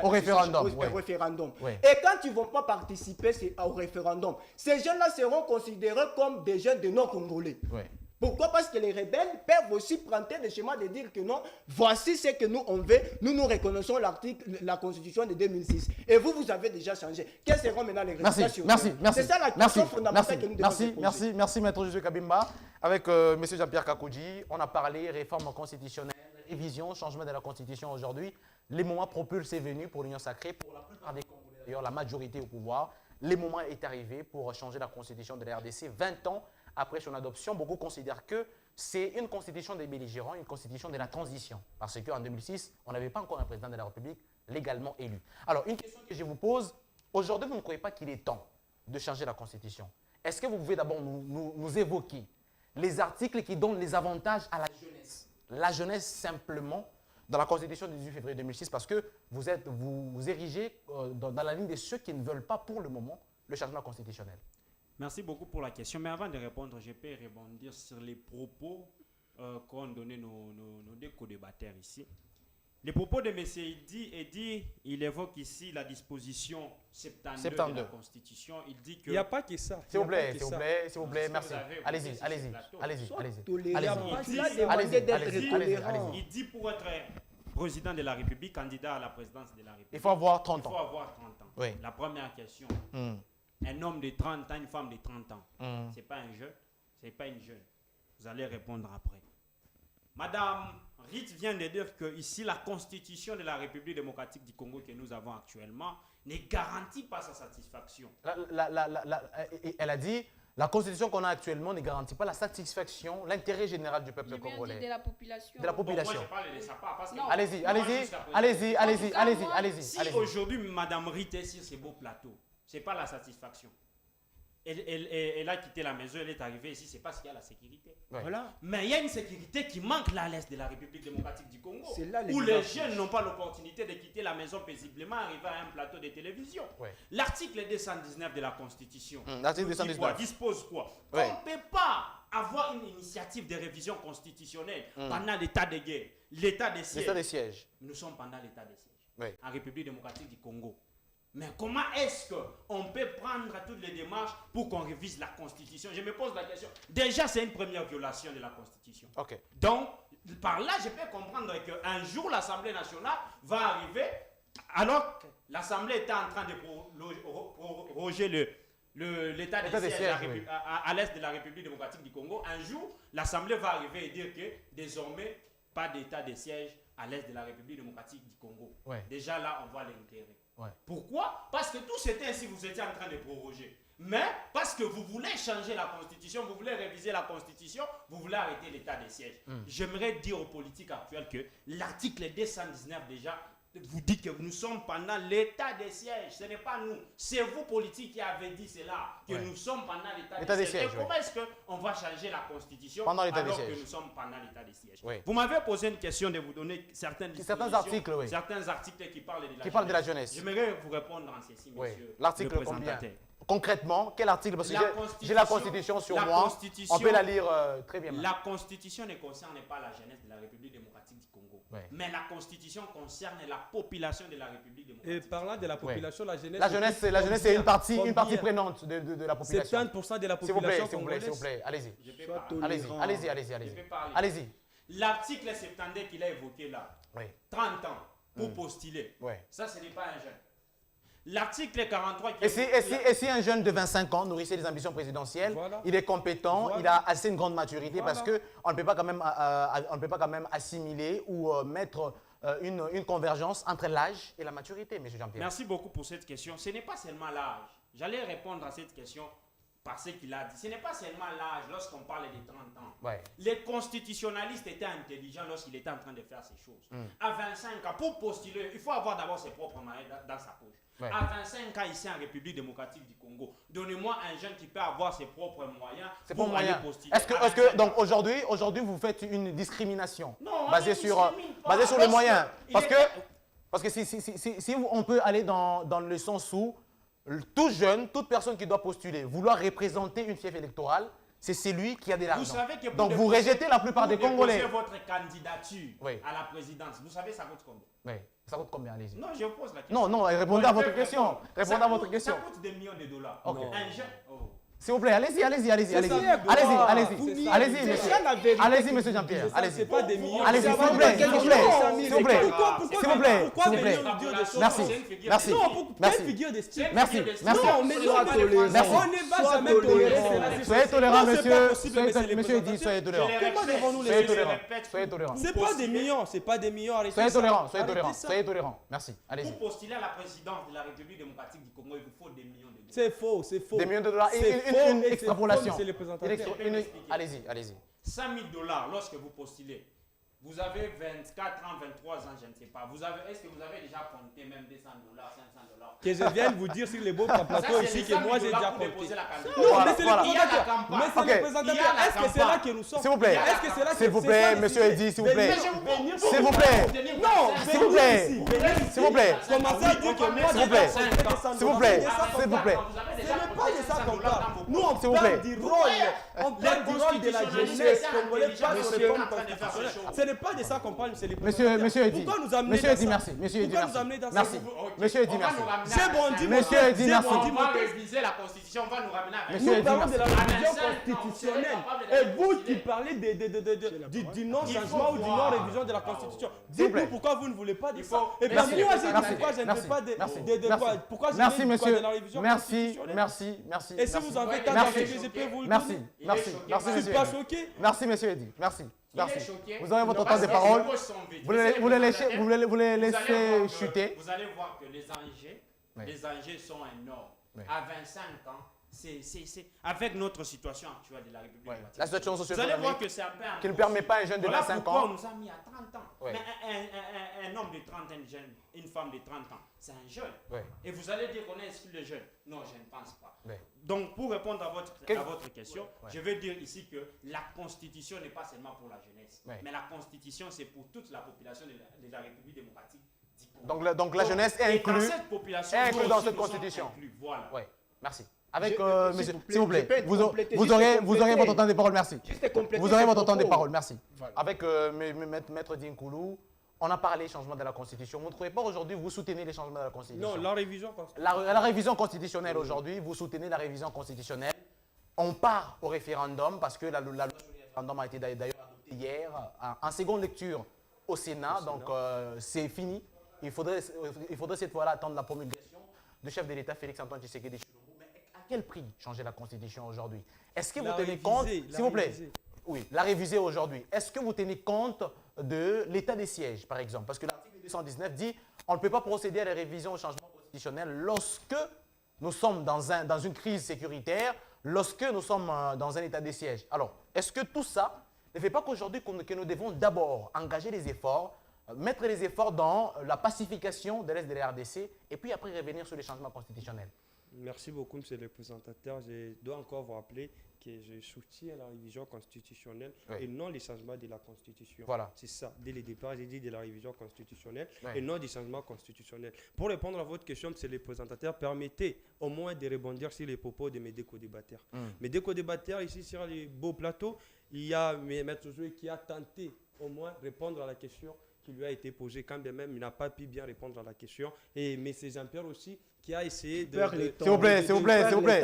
Au référendum, au ouais. référendum. Ouais. Et quand ils ne vont pas participer au référendum, ces jeunes-là seront considérés comme des jeunes de non-congolais. Ouais. Pourquoi? Parce que les rebelles peuvent aussi prendre le chemin de dire que non, voici ce que nous on veut, nous reconnaissons la Constitution de 2006. Et vous avez déjà changé. Quels seront maintenant les résultats? Merci. C'est ça la question fondamentale que nous devons poser. Merci, Maître José Kabimba. Avec M. Jean-Pierre Kakoudji, on a parlé réforme constitutionnelle, révision, changement de la Constitution aujourd'hui. Les moments propulsés est venu pour l'Union sacrée, pour la plupart des Congolais d'ailleurs, la majorité au pouvoir. Le moment est arrivé pour changer la Constitution de la RDC. 20 ans après son adoption, beaucoup considèrent que c'est une constitution des belligérants, une constitution de la transition. Parce qu'en 2006, on n'avait pas encore un président de la République légalement élu. Alors, une question que je vous pose, aujourd'hui, vous ne croyez pas qu'il est temps de changer la constitution? Est-ce que vous pouvez d'abord nous évoquer les articles qui donnent les avantages à la jeunesse? La jeunesse simplement, dans la constitution du 18 février 2006, parce que vous érigez dans la ligne de ceux qui ne veulent pas pour le moment le changement constitutionnel. Merci beaucoup pour la question. Mais avant de répondre, je peux rebondir sur les propos qu'ont donné nos deux co-débatteurs ici. Les propos de M. Eddy, il évoque ici la disposition 72 de la Constitution. Il dit que... Il n'y a pas que ça. S'il vous plaît, merci. Allez-y. Il dit pour être président de la République, candidat à la présidence de la République. Il faut avoir 30 ans. Il faut avoir 30 ans. Oui. La première question. Un homme de 30 ans, une femme de 30 ans. Ce n'est pas un jeune, ce n'est pas une jeune. Vous allez répondre après. Madame Ritz vient de dire que ici, la constitution de la République démocratique du Congo que nous avons actuellement ne garantit pas sa satisfaction. Elle a dit, la constitution qu'on a actuellement ne garantit pas la satisfaction, l'intérêt général du peuple congolais. De la population. De la population. Bon, moi, je parle de sa part. Parce que allez-y. Si aujourd'hui, Madame Ritz est sur ces beaux plateaux, ce n'est pas la satisfaction. Elle a quitté la maison, elle est arrivée ici, c'est parce qu'il y a la sécurité. Ouais. Voilà. Mais il y a une sécurité qui manque là à l'est de la République démocratique du Congo, Là, où les jeunes n'ont pas l'opportunité de quitter la maison paisiblement, arriver à un plateau de télévision. Ouais. L'article 219 de la Constitution dispose quoi? Ouais. On ne peut pas avoir une initiative de révision constitutionnelle pendant l'état de guerre, l'état de siège. Nous sommes pendant l'état de siège en République démocratique du Congo. Mais comment est-ce qu'on peut prendre toutes les démarches pour qu'on révise la Constitution? Je me pose la question. Déjà, c'est une première violation de la Constitution. Okay. Donc, par là, je peux comprendre qu'un jour, l'Assemblée nationale va arriver, alors que l'Assemblée était en train de proroger l'état de siège à l'est de la République démocratique du Congo. Un jour, l'Assemblée va arriver et dire que désormais, pas d'état de siège à l'est de la République démocratique du Congo. Ouais. Déjà là, on voit l'intérêt. Ouais. Pourquoi? Parce que tout c'était ainsi, vous étiez en train de proroger. Mais parce que vous voulez changer la Constitution, vous voulez réviser la Constitution, vous voulez arrêter l'état de siège. J'aimerais dire aux politiques actuelles que l'article 219 déjà vous dit que nous sommes pendant l'état de siège. Ce n'est pas nous. C'est vous, politiques, qui avez dit cela, que nous sommes pendant l'état de siège. Et comment est-ce qu'on va changer la Constitution pendant alors que nous sommes pendant l'état de siège? Vous m'avez posé une question de vous donner certains articles, certains articles qui parlent de la jeunesse. J'aimerais vous répondre en ceci, monsieur l'article combien? Concrètement, quel article? Parce que j'ai la Constitution sur moi. On peut la lire très bien. La Constitution ne concerne pas la jeunesse de la République démocratique du Congo. Mais la Constitution concerne la population de la République démocratique. Et parlant de la population, la jeunesse c'est une partie prenante de la population. 70% de la population congolaise. S'il vous plaît, allez-y. Allez-y. L'article 72 qu'il a évoqué là, 30 ans pour postuler, ça ce n'est pas un jeune. L'article 43 qui et si un jeune de 25 ans nourrissait des ambitions présidentielles, il est compétent, il a assez une grande maturité parce qu'on ne peut pas quand même assimiler ou mettre une convergence entre l'âge et la maturité, M. Jean-Pierre. Merci beaucoup pour cette question. Ce n'est pas seulement l'âge. J'allais répondre à cette question par ce qu'il a dit. Ce n'est pas seulement l'âge lorsqu'on parle de 30 ans. Les constitutionnalistes étaient intelligents lorsqu'il était en train de faire ces choses. À 25 ans, pour postuler, il faut avoir d'abord ses propres moyens dans sa poche. À 25 ans, ici en République démocratique du Congo, donnez-moi un jeune qui peut avoir ses propres moyens pour aller postuler. Est-ce que donc aujourd'hui, vous faites une discrimination basée sur les moyens? Parce que si on peut aller dans le sens où tout jeune, toute personne qui doit postuler, vouloir représenter une fief électorale, c'est celui qui a de l'argent. Donc vous rejetez la plupart des Congolais. Vous votre candidature à la présidence, vous savez ça coûte combien? Ça coûte combien, allez-y? Non, je pose la question. Non, répondez à votre question. Ça coûte des millions de dollars. Okay. Un jeune, S'il vous plaît, allez-y. Allez-y, monsieur Jean-Pierre. Allez-y. C'est pas des millions. Allez-y, s'il vous plaît. Merci. Quelle figure d'estime? Merci. Non, mais on ne va jamais tolérer cela. Soyez tolérant, Non, c'est monsieur. pas possible, mais c'est les Monsieur dit, soyez tolérant. Comment devons-nous les Soyez tolérant. C'est pas des millions, c'est pas des millions. Arrêtez Soyez ça. tolérant. Arrêtez ça. Soyez tolérant. Merci. Allez-y. Pour postuler à la présidence de la République démocratique du Congo, il vous faut des millions de dollars. C'est faux, c'est faux. Des millions de dollars. C'est faux Une et c'est extrapolation. faux, c'est les présentateurs. Allez-y. 5 000 dollars lorsque vous postulez. Vous avez 24 ans, 23 ans, je ne sais pas. Est-ce que vous avez déjà compté même des 100 dollars, 500 dollars? Que je vienne vous dire sur les beaux plateaux ici que moi j'ai déjà compté. Non, mais c'est les présentateurs. Mais c'est les présentateurs. Est-ce que c'est là que nous sommes? S'il vous plaît. Est-ce que c'est là que S'il vous plaît, monsieur Eddy, s'il vous plaît. S'il vous plaît. Non, S'il vous plaît. S'il vous plaît. Commencez à dire que moi S'il vous plaît. S'il vous plaît. S'il vous plaît. Ce n'est pas de ça qu'on parle. Nous, on S'il vous plaît. parle du rôle. On parle du rôle de la jeunesse congolaise face aux réformes constitutionnelles. Ce n'est pas de ça qu'on parle, c'est les Monsieur Eddy. Pourquoi nous amener Monsieur dans Eddy, ça? merci. Monsieur Eddy, Pourquoi nous amener dans ça? merci. Monsieur Eddy, merci. C'est bon, dis-moi. Monsieur Eddy, merci. On va réviser la Constitution, on va nous ramener avec Monsieur Nous Eddy, parlons de la merci. révision constitutionnelle. Et vous qui parlez du non-changement ou du non-révision de la Constitution, dites-nous pourquoi vous ne voulez pas de ça. Et puis moi, je dis pourquoi je ne veux pas de quoi. Pourquoi je Merci, ne veux pas monsieur. de la révision Merci. constitutionnelle. Et si vous en faites tant Merci. d'arguments, je peux vous le Merci. donner. Merci, Je ne suis monsieur pas Eddy. choqué. Merci, monsieur Eddy. Merci. Il est Merci. choqué. Vous aurez votre Parce temps de que parole. les mots sont vides. Vous les laissez chuter. Vous allez voir que les enjeux sont énormes. Oui. À 25 ans, c'est avec notre situation actuelle de la République démocratique. La situation Vous allez voir socio-économique que c'est un peu qui ne permet pas à un jeune de voilà 25 pourquoi ans. on nous a mis à 30 ans. Oui. Mais un homme de 30 ans, une femme de 30 ans, c'est un jeune. Oui. Et vous allez dire qu'on est exclu de jeunes. Non, je ne pense pas. Oui. Donc, pour répondre à votre question, Ouais. je veux dire ici que la Constitution n'est pas seulement pour la jeunesse, Ouais. mais la Constitution, c'est pour toute la population de la République démocratique du Congo. Donc la jeunesse est Et dans inclue. cette population, est inclus nous dans aussi, cette nous sommes Constitution. inclus. Voilà. Oui. Merci. Avec, S'il monsieur, vous plaît, s'il vous plaît, je peux être vous complété, aurez juste votre temps de parole, merci. Juste compléter Vous aurez ce votre temps de propos. parole, merci. Voilà. Avec Maître Dinkoulou, on a parlé changement de la Constitution. Vous ne trouvez pas aujourd'hui, vous soutenez les changements de la Constitution? Non, la révision constitutionnelle. La révision constitutionnelle aujourd'hui, vous soutenez la révision constitutionnelle. On part au référendum parce que la loi sur le référendum a été d'ailleurs adoptée hier en seconde lecture au Sénat. Donc c'est fini. Il faudrait cette fois-là attendre la promulgation du chef de l'État Félix-Antoine Tshisekedi Tshilombo. Mais à quel prix changer la Constitution aujourd'hui? Est-ce que vous tenez compte, s'il vous plaît, oui, la réviser aujourd'hui, est-ce que vous tenez compte de l'état des sièges, par exemple? Parce que l'article 219 dit on ne peut pas procéder à la révision au changement constitutionnel lorsque nous sommes dans une crise sécuritaire, lorsque nous sommes dans un état des sièges. Alors, est-ce que tout ça ne fait pas qu'aujourd'hui que nous devons d'abord engager les efforts, mettre les efforts dans la pacification de l'Est de la RDC et puis après revenir sur les changements constitutionnels? Merci beaucoup, monsieur le présentateur. Je dois encore vous rappeler que je soutiens la révision constitutionnelle et non les changements de la Constitution. Voilà. C'est ça. Dès le départ, j'ai dit de la révision constitutionnelle Oui. et non des changements constitutionnels. Pour répondre à votre question, monsieur le présentateur, permettez au moins de rebondir sur les propos de mes deux co-débatteurs. Mes deux co-débatteurs, ici sur les beaux plateaux, il y a Maître Joué qui a tenté au moins répondre à la question qui lui a été posée, quand bien même il n'a pas pu bien répondre à la question. Et M. Jean-Pierre aussi, qui a essayé de... S'il vous plaît, s'il vous plaît, s'il vous plaît.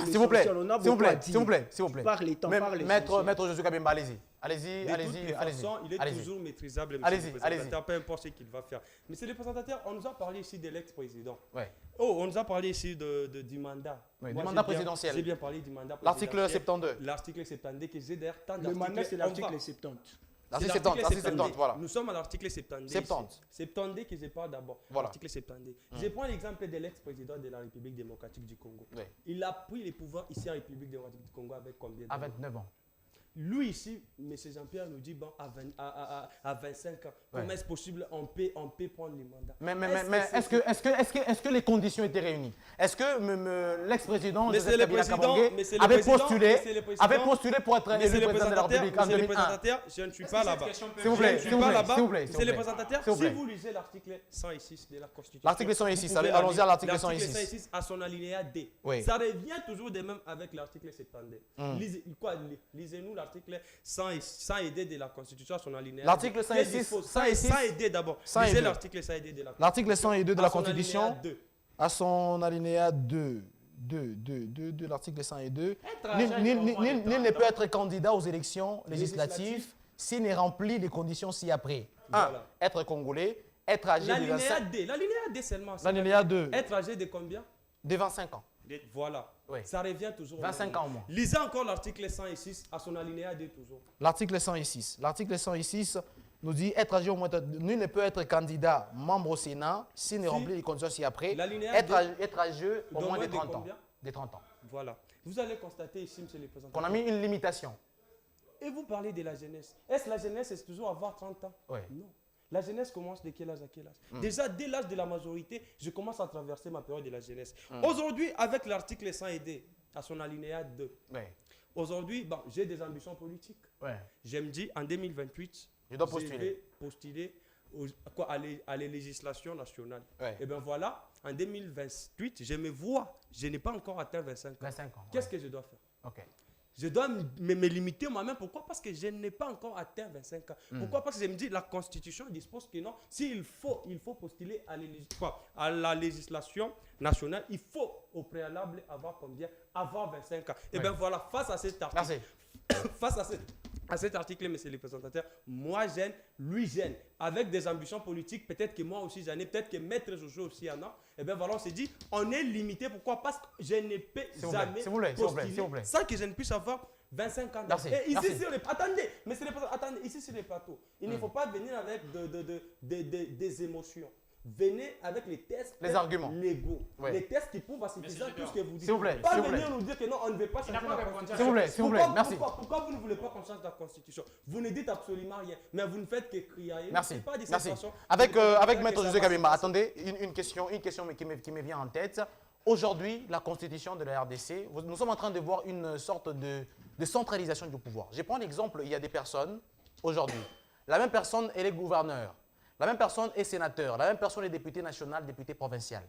S'il vous plaît, On a s'il vous beaucoup à plaît, dire. s'il vous plaît, s'il vous plaît. Parle les temps, parle les Maître essentiels. Josué Kabemba, allez-y. Allez-y, De allez-y, toutes les allez-y. façons, il est Allez-y. toujours maîtrisable, monsieur Allez-y, le présentateur, allez-y. peu importe ce qu'il va faire. Monsieur le présentateur, on nous a parlé ici de l'ex-président. Ouais. Oh, on nous a parlé ici du mandat. Oui, Moi, du j'ai mandat bien- présidentiel. J'ai bien parlé du mandat L'article présidentiel. 72. L'article 72, que j'ai d'ailleurs tant Le d'articles. mandat, c'est On l'article va- 70. L'article c'est 70, l'article 70, voilà. Nous sommes à l'article 72. 70. 70 que je parle d'abord. Voilà. L'article 72. Je prends l'exemple de l'ex-président de la République démocratique du Congo. Oui. Il a pris les pouvoirs ici en République démocratique du Congo avec combien À d'années? 29 ans. Lui ici, M. Jean-Pierre nous dit, bon, à 25 ans, comment est-ce possible on peut prendre les mandats? Mais est-ce que les conditions étaient réunies? Est-ce que l'ex-président Mais Joseph c'est le Kabila président, Kabange mais c'est le avait président, postulé mais c'est le président. pour être élu président de la République en Monsieur le 2001? présentateur, je ne suis pas là-bas. S'il vous plaît, Je ne s'il suis vous pas plaît, là-bas. s'il vous plaît. Monsieur le présentateur, S'il vous si plaît. vous lisez l'article 106 de la Constitution. L'article 106, vous pouvez allons-y à l'article l'article 106. 106 à son alinéa D. Oui. Ça revient toujours de même avec l'article 72. Lisez-nous l'article 100 et D de la Constitution à son alinéa. L'article 106, 100 et D d'abord. 100 et Lisez 2. l'article 100 et D de la Constitution. L'article 102 de la À son Constitution, alinéa 2. à son alinéa 2. de l'article 102, Être nul agent nul ne peut être candidat aux élections législatives s'il n'est rempli les conditions ci-après. Voilà. Être congolais, être âgé de L'alinéa 25 D, l'alinéa D seulement. L'alinéa 2, Être âgé de combien? de 25 ans. Voilà. Oui. Ça revient toujours. 25 ans au moins. Lisez encore l'article 106 à son alinéa D toujours. L'article 106. L'article 106 nous dit être âgé au moins nul ne peut être candidat membre au Sénat s'il ne remplit les conditions ci-après. L'alinéa Être âgé au moins de 30 ans. combien? De 30 ans. Voilà. Vous allez constater ici, monsieur le président. Qu'on a mis une limitation. Et vous parlez de la jeunesse. Est-ce la jeunesse, c'est toujours avoir 30 ans? Oui. Non. La jeunesse commence de quel âge à quel âge? Déjà, dès l'âge de la majorité, je commence à traverser ma période de la jeunesse. Aujourd'hui, avec l'article 100 à son alinéa 2, Oui. aujourd'hui, bon, j'ai des ambitions politiques. Oui. Je me dis, en 2028, Je dois postuler. vais postuler à les législations nationales. Ouais. Et bien voilà, en 2028, je me vois, je n'ai pas encore atteint 25 ans. 25 ans. Qu'est-ce que je dois faire? OK. Je dois me limiter moi-même. Pourquoi? Parce que je n'ai pas encore atteint 25 ans. Pourquoi? Parce que je me dis, la Constitution dispose que non, s'il faut, il faut postuler à la législation nationale, il faut au préalable avoir combien? Avoir 25 ans. Et bien voilà, face à cet article, face à cet article, monsieur le présentateur, moi j'aime, lui j'aime. Avec des ambitions politiques, peut-être que moi aussi j'en ai, peut-être que Maître Jojo aussi en a. Et bien voilà, on s'est dit, on est limité. Pourquoi? Parce que je ne peux jamais postuler sans que je ne puisse avoir 25 ans. Merci. Et ici, Merci. sur le, attendez, mais attendez, ici sur les plateaux, il ne faut pas venir avec des émotions. Venez avec les tests Les arguments légaux, ouais. Les tests qui prouvent à suffisant tout ce que vous dites. S'il vous plaît, Pas s'il vous venir plaît. nous dire que non, on ne veut pas changer la Constitution. S'il vous plaît, merci. Pourquoi vous ne voulez pas qu'on change la Constitution? Vous ne dites absolument rien, mais vous ne faites que crier. Merci. Pas de cette Merci. façon. Avec Maître Ça José va Kabimba, se passer. attendez, une question qui me vient en tête. Aujourd'hui, la constitution de la RDC, nous sommes en train de voir une sorte de centralisation du pouvoir. Je prends l'exemple, il y a des personnes, aujourd'hui, la même personne, elle est gouverneur, la même personne est sénateur, la même personne est député national, député provincial.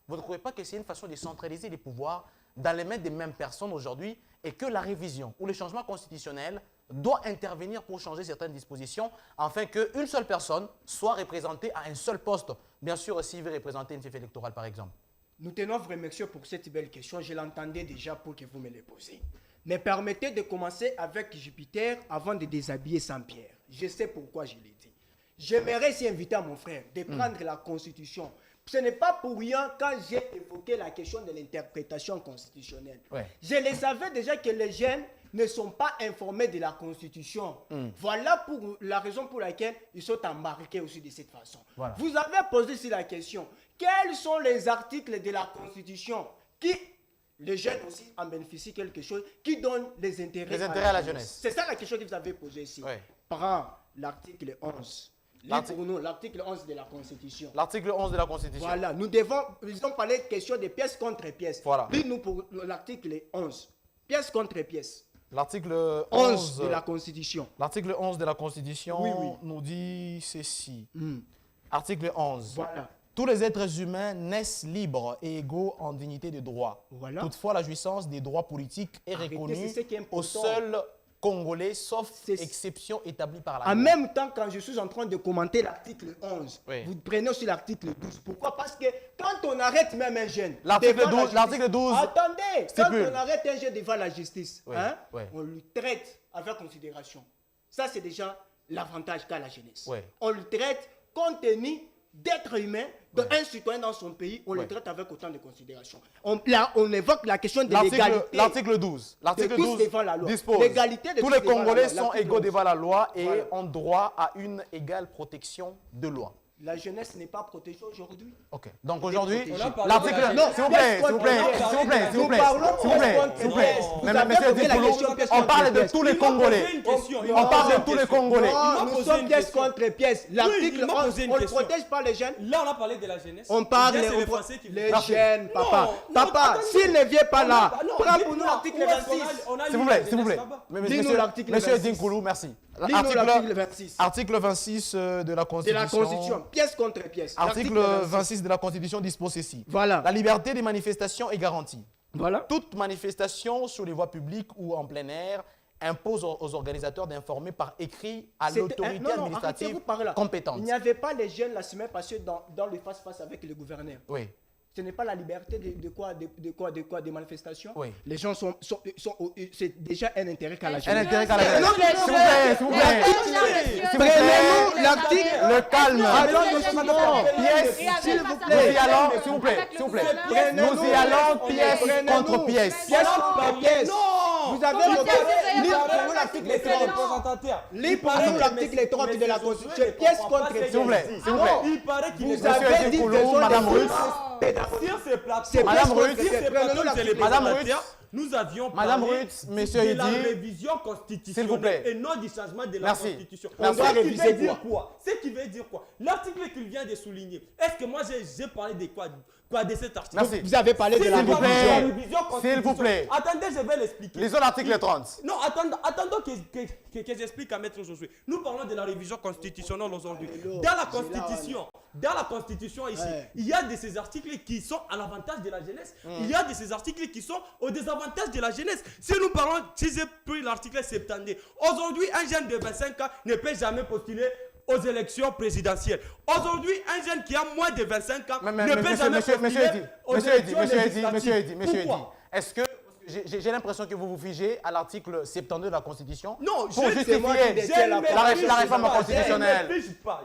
Vous ne trouvez pas que c'est une façon de centraliser les pouvoirs dans les mains des mêmes personnes aujourd'hui et que la révision ou le changement constitutionnel doit intervenir pour changer certaines dispositions afin qu'une seule personne soit représentée à un seul poste, bien sûr s'il veut représenter une fief électorale par exemple? Nous tenons vraiment monsieur pour cette belle question. Je l'entendais déjà pour que vous me les posiez. Mais permettez de commencer avec Jupiter avant de déshabiller Saint-Pierre. Je sais pourquoi je l'ai dit. J'aimerais s'y inviter à mon frère de prendre la Constitution. Ce n'est pas pour rien quand j'ai évoqué la question de l'interprétation constitutionnelle. Ouais. Je le savais déjà que les jeunes ne sont pas informés de la Constitution. Voilà pour la raison pour laquelle ils sont embarqués aussi de cette façon. Voilà. Vous avez posé ici la question. Quels sont les articles de la Constitution qui, les jeunes aussi en bénéficient quelque chose, qui donnent les intérêts à la jeunesse? C'est ça la question que vous avez posée ici. Ouais. Prends l'article 11. Lis pour nous l'article 11 de la Constitution. L'article 11 de la Constitution. Voilà, nous avons parlé de question de pièce contre pièce. Voilà. Lis-nous pour l'article 11. Pièce contre pièce. L'article 11 de la Constitution. L'article 11 de la Constitution Oui, oui. nous dit ceci. Article 11. Voilà. Tous les êtres humains naissent libres et égaux en dignité de droit. Voilà. Toutefois, la jouissance des droits politiques est Arrêtez, reconnue c'est ce qui est important. aux seuls Congolais, sauf C'est- exception établie par la En loi. même temps, quand je suis en train de commenter l'article 11, Oui. vous prenez aussi l'article 12. Pourquoi? Parce que quand on arrête même un jeune... L'article devant la 12, justice- l'article 12 Attendez, stipule. quand on arrête un jeune devant la justice, Oui, hein, oui. on lui traite avec considération. Ça, c'est déjà l'avantage qu'a la jeunesse. Oui. On le traite compte tenu d'être humain, d'un citoyen dans son pays, on Oui. le traite avec autant de considération. Là, on évoque la question de L'article l'égalité. l'article 12, l'article tous 12 devant la loi. dispose L'égalité de tous tous les devant la Congolais loi. sont L'article égaux 11. devant la loi et Voilà. ont droit à une égale protection de loi. La jeunesse n'est pas protégée aujourd'hui. Ok. Donc aujourd'hui, On a parlé l'article... de la Non, s'il vous plaît, s'il vous plaît, s'il vous plaît, s'il vous plaît, s'il vous plaît, s'il vous plaît. Mais monsieur Dinkulu, on parle de tous les Congolais. On parle de tous les Congolais. Non, nous posé sommes une pièce question. contre pièce. L'article il m'a 11, posé une on ne question. protège pas les jeunes. Là, on a parlé de la jeunesse. On parle Bien, c'est les les Français qui Merci. jeunes, papa. Non, Papa, attendez. s'il ne vient pas là, Non, prends dites-moi, pour nous l'article où est-ce qu'on 26. on a S'il lu vous la plaît, s'il vous plaît. jeunesse là-bas? Lis-nous l'article Monsieur 26. Dinkulu, merci. Lis-nous l'article 26. Article 26 de la De la Constitution. Constitution, pièce contre pièce. Article L'article 26 de la Constitution dispose ceci. Voilà. La liberté des manifestations est garantie. Voilà. Toute manifestation sur les voies publiques ou en plein air impose aux organisateurs d'informer par écrit à l'autorité Non, administrative arrêtez-vous par là. compétente. Il n'y avait pas les jeunes la semaine passée dans le face-face avec le gouverneur. Oui. Ce n'est pas la liberté des manifestations. Oui. Les gens c'est déjà un intérêt qu'à la Un jeunesse. intérêt qu'à la jeunesse. Non, S'il vous plaît, s'il vous plaît. S'il vous plaît. L'article. Le calme. Allons doucement. Pièce, s'il vous nous plaît. y allons, s'il vous plaît, s'il vous plaît. Nous y allons pièce contre pièce. Pièce contre pièce. Non. Vous avez le l'article 30. Représentateur. Libre l'article 30 de la Constitution. Pièce contre pièce. S'il vous plaît, s'il vous plaît. Il paraît qu'il Vous est avez dit que ce sont Madame des Ruth. sur ces plateaux. C'est Madame pièce contre Ruth. pièce. Prenons l'article. Madame Ruth. Nous avions Madame parlé Ruth, monsieur de la Eddy. révision constitutionnelle S'il vous plaît. et non du changement de la Merci. Constitution. Merci. On doit Ce qui réviser veut dire quoi? quoi? Ce qui veut dire quoi? L'article qu'il vient de souligner, est-ce que moi j'ai parlé de quoi de cet article? Merci. Vous avez parlé de la S'il vous plaît. révision. S'il vous plaît. Attendez, je vais l'expliquer. Lisons l'article 30. Non, attendons que j'explique à Maître Josué. Nous parlons de la révision constitutionnelle aujourd'hui. Dans la Constitution ici, Ouais. il y a de ces articles qui sont à l'avantage de la jeunesse. Il y a de ces articles qui sont au désavantage de la jeunesse. Si nous parlons, si j'ai pris l'article 70, aujourd'hui, un jeune de 25 ans ne peut jamais postuler aux élections présidentielles. Aujourd'hui, un jeune qui a moins de 25 ans ne peut jamais postuler aux élections législatives. Monsieur Eddy, Pourquoi? est-ce que j'ai l'impression que vous vous figez à l'article 72 de la Constitution Non, pour je- justifier c'est moi qui détiens la parole. la réforme constitutionnelle.